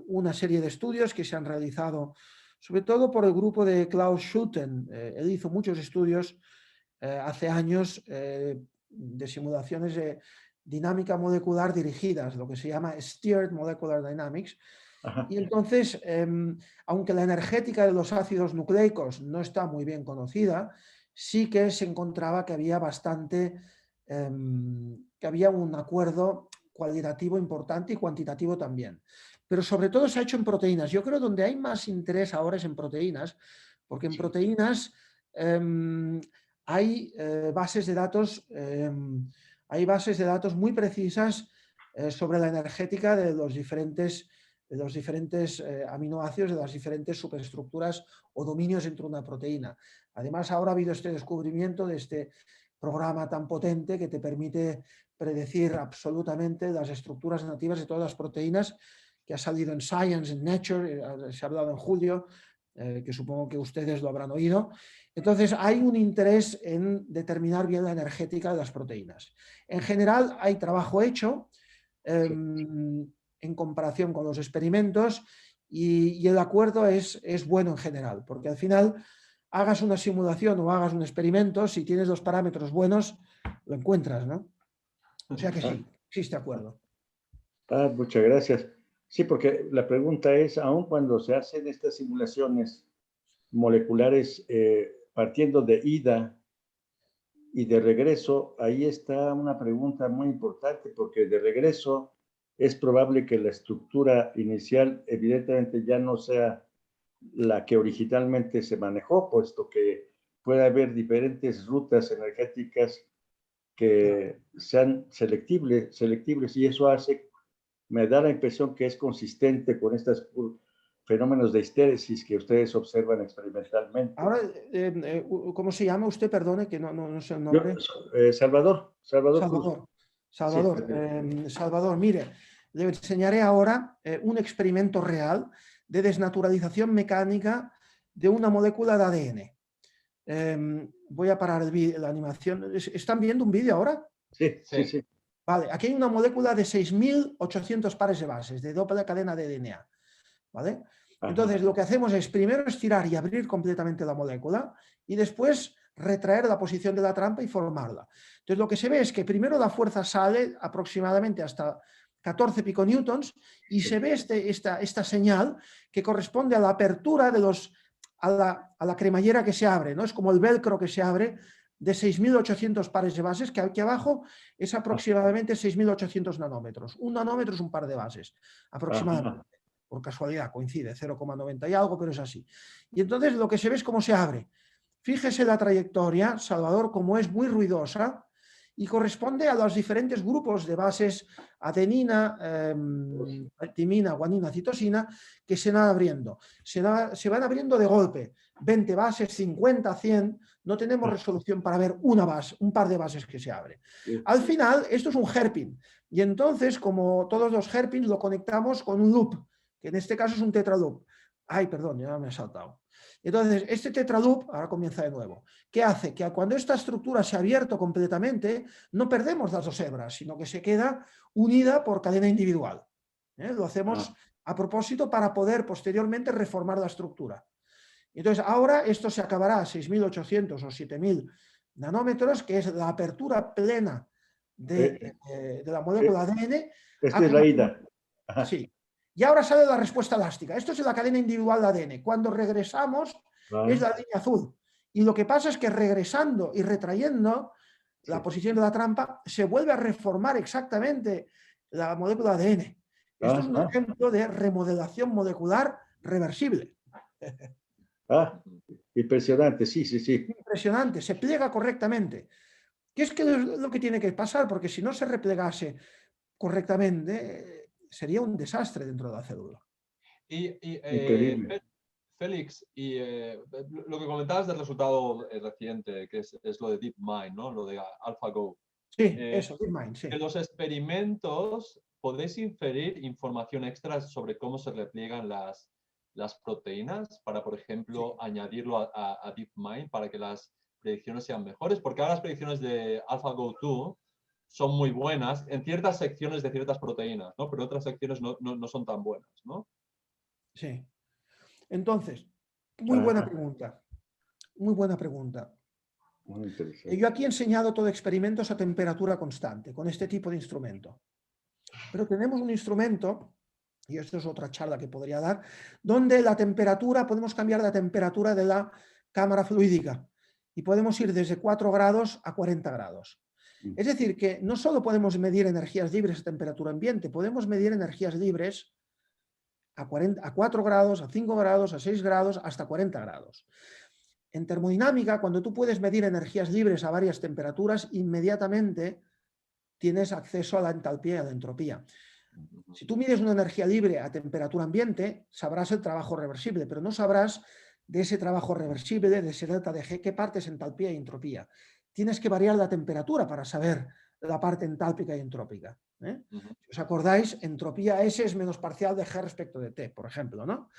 una serie de estudios que se han realizado, sobre todo por el grupo de Klaus Schulten. Él hizo muchos estudios hace años de simulaciones de dinámica molecular dirigidas, lo que se llama Steered Molecular Dynamics. Ajá. Y entonces, aunque la energética de los ácidos nucleicos no está muy bien conocida, sí que se encontraba que había que había un acuerdo cualitativo importante y cuantitativo también. Pero sobre todo se ha hecho en proteínas. Yo creo que donde hay más interés ahora es en proteínas, porque en proteínas hay bases de datos, muy precisas sobre la energética de los diferentes aminoácidos, de las diferentes superestructuras o dominios dentro de una proteína. Además, ahora ha habido este descubrimiento de este programa tan potente que te permite predecir absolutamente las estructuras nativas de todas las proteínas, que ha salido en Science, en Nature, se ha hablado en julio, que supongo que ustedes lo habrán oído. Entonces, hay un interés en determinar bien la energética de las proteínas. En general, hay trabajo hecho en comparación con los experimentos y el acuerdo es bueno en general, porque al final hagas una simulación o hagas un experimento, si tienes los parámetros buenos, lo encuentras, ¿no? O sea que sí, existe acuerdo. Muchas gracias. Sí, porque la pregunta es, aun cuando se hacen estas simulaciones moleculares partiendo de ida y de regreso, ahí está una pregunta muy importante, porque de regreso es probable que la estructura inicial evidentemente ya no sea la que originalmente se manejó, puesto que puede haber diferentes rutas energéticas que sean selectibles y eso me da la impresión que es consistente con estos fenómenos de histéresis que ustedes observan experimentalmente. Ahora, ¿cómo se llama usted? Perdone, que no sé el nombre. Salvador Salvador. Salvador, sí. Salvador, mire, le enseñaré ahora un experimento real de desnaturalización mecánica de una molécula de ADN. Voy a parar la animación. ¿Están viendo un vídeo ahora? Sí. Vale, aquí hay una molécula de 6.800 pares de bases, de doble cadena de DNA. ¿Vale? Entonces, lo que hacemos es primero estirar y abrir completamente la molécula y después retraer la posición de la trampa y formarla. Entonces, lo que se ve es que primero la fuerza sale aproximadamente hasta 14 piconewtons y se ve esta señal que corresponde a la apertura de a la cremallera que se abre, ¿no? Es como el velcro que se abre de 6.800 pares de bases, que aquí abajo es aproximadamente 6.800 nanómetros. Un nanómetro es un par de bases, aproximadamente. Por casualidad, coincide, 0,90 y algo, pero es así. Y entonces lo que se ve es cómo se abre. Fíjese la trayectoria, Salvador, como es muy ruidosa y corresponde a los diferentes grupos de bases adenina, timina, guanina, citosina, que se van abriendo. Se van abriendo de golpe, 20 bases, 50, 100, no tenemos resolución para ver una base, un par de bases que se abre. Al final, esto es un hairpin, y entonces, como todos los hairpins, lo conectamos con un loop, que en este caso es un tetraloop. Ay, perdón, ya me he saltado. Entonces, este tetraloop, ahora comienza de nuevo, ¿qué hace? Que cuando esta estructura se ha abierto completamente, no perdemos las dos hebras, sino que se queda unida por cadena individual. Lo hacemos a propósito para poder posteriormente reformar la estructura. Entonces, ahora esto se acabará a 6.800 o 7.000 nanómetros, que es la apertura plena de la molécula ADN. Esta es la ida. Sí. Y ahora sale la respuesta elástica. Esto es la cadena individual de ADN. Cuando regresamos es la línea azul. Y lo que pasa es que regresando y retrayendo la posición de la trampa, se vuelve a reformar exactamente la molécula de ADN. Esto es un ejemplo de remodelación molecular reversible. Impresionante, sí. Impresionante, se pliega correctamente. ¿Qué es lo que tiene que pasar? Porque si no se replegase correctamente, sería un desastre dentro de la célula. Increíble. Félix, lo que comentabas del resultado reciente, que es lo de DeepMind, ¿no? Lo de AlphaGo. Sí, eso, DeepMind, sí. En los experimentos, ¿podéis inferir información extra sobre cómo se repliegan las proteínas para, por ejemplo, añadirlo a DeepMind para que las predicciones sean mejores? Porque ahora las predicciones de AlphaGo 2 son muy buenas en ciertas secciones de ciertas proteínas, ¿no? Pero otras secciones no son tan buenas, ¿no? Sí. Entonces, muy buena pregunta. Muy buena pregunta. Muy interesante. Yo aquí he enseñado todo experimentos a temperatura constante, con este tipo de instrumento. Pero tenemos un instrumento, y esto es otra charla que podría dar, donde la temperatura, podemos cambiar la temperatura de la cámara fluídica y podemos ir desde 4 grados a 40 grados. Es decir, que no solo podemos medir energías libres a temperatura ambiente, podemos medir energías libres a 4 grados, a 5 grados, a 6 grados, hasta 40 grados. En termodinámica, cuando tú puedes medir energías libres a varias temperaturas, inmediatamente tienes acceso a la entalpía y a la entropía. Si tú mides una energía libre a temperatura ambiente, sabrás el trabajo reversible, pero no sabrás de ese trabajo reversible, de ese delta de G, qué parte es entalpía y entropía. Tienes que variar la temperatura para saber la parte entálpica y entrópica. Si os acordáis, entropía S es menos parcial de G respecto de T, por ejemplo, ¿no?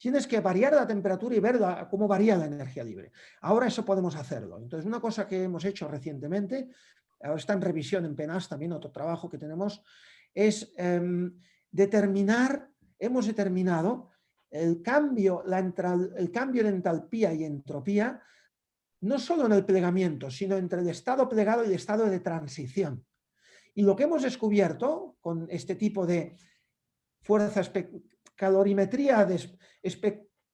tienes que variar la temperatura y ver cómo varía la energía libre. Ahora eso podemos hacerlo. Entonces, una cosa que hemos hecho recientemente, ahora está en revisión en PENAS, también otro trabajo que tenemos, es hemos determinado el cambio de entalpía y entropía, no solo en el plegamiento, sino entre el estado plegado y el estado de transición. Y lo que hemos descubierto con este tipo de fuerzas, calorimetría,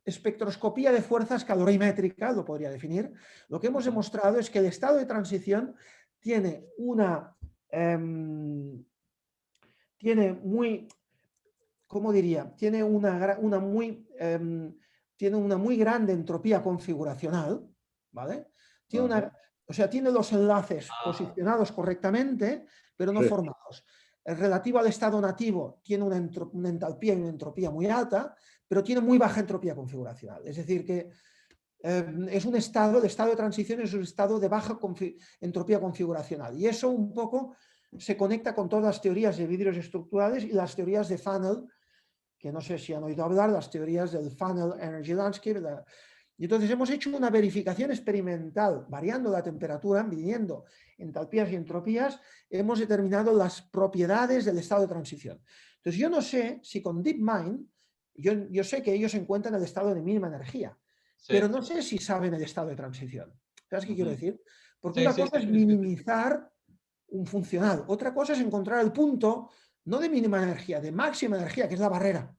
espectroscopía de fuerzas calorimétricas, lo podría definir, lo que hemos demostrado es que el estado de transición tiene una muy grande entropía configuracional, ¿vale? Tiene los enlaces posicionados correctamente, pero no formados. Relativo al estado nativo, tiene una entalpía y una entropía muy alta, pero tiene muy baja entropía configuracional. Es decir, que es un estado, el estado de transición es un estado de baja entropía configuracional. Y eso un poco se conecta con todas las teorías de vidrios estructurales y las teorías de funnel, que no sé si han oído hablar, las teorías del funnel energy landscape. Y entonces hemos hecho una verificación experimental, variando la temperatura, midiendo entalpías y entropías, hemos determinado las propiedades del estado de transición. Entonces yo no sé si con DeepMind, yo sé que ellos se encuentran en el estado de mínima energía, pero no sé si saben el estado de transición. ¿Sabes qué quiero decir? Porque una cosa es minimizar un funcional, otra cosa es encontrar el punto, no de mínima energía, de máxima energía, que es la barrera.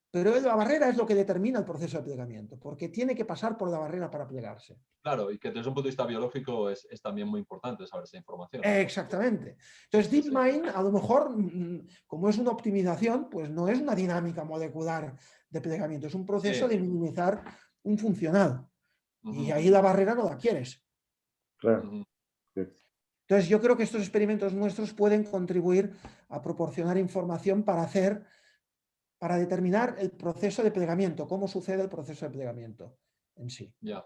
Pero la barrera es lo que determina el proceso de plegamiento, porque tiene que pasar por la barrera para plegarse. Claro, y que desde un punto de vista biológico es también muy importante saber esa información. Exactamente. Entonces, DeepMind, a lo mejor, como es una optimización, pues no es una dinámica molecular de plegamiento, es un proceso de minimizar un funcional. Y ahí la barrera no la quieres. Claro. Entonces, yo creo que estos experimentos nuestros pueden contribuir a proporcionar información para determinar el proceso de plegamiento, cómo sucede el proceso de plegamiento en sí. Ya,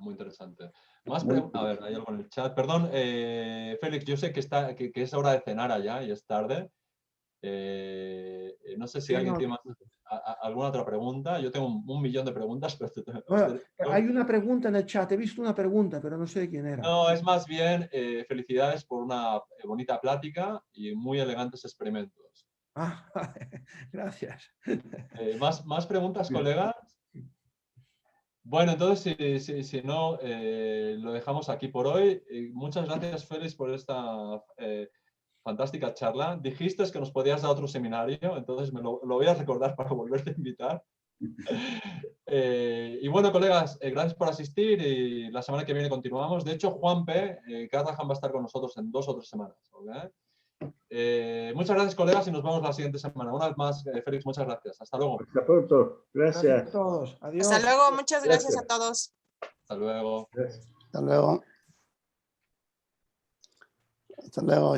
muy interesante. A ver, hay algo en el chat. Perdón, Félix, yo sé que es hora de cenar allá y es tarde. No sé si alguien tiene alguna otra pregunta. Yo tengo un millón de preguntas. Pero hay una pregunta en el chat. He visto una pregunta, pero no sé de quién era. No, es más bien felicidades por una bonita plática y muy elegantes experimentos. Gracias. ¿Más preguntas, colegas? Bueno, entonces, si no, lo dejamos aquí por hoy. Muchas gracias, Félix, por esta fantástica charla. Dijiste que nos podías dar otro seminario, entonces lo voy a recordar para volverte a invitar. Y bueno, colegas, gracias por asistir y la semana que viene continuamos. De hecho, Juanpe Callahan va a estar con nosotros en 2 o 3 semanas. ¿Okay? Muchas gracias, colegas, y nos vemos la siguiente semana. Una vez más, Félix, muchas gracias. Hasta luego. Hasta pronto. Gracias. Gracias a todos. Adiós. Hasta luego. Muchas gracias a todos. Hasta luego. Gracias. Hasta luego. Hasta luego.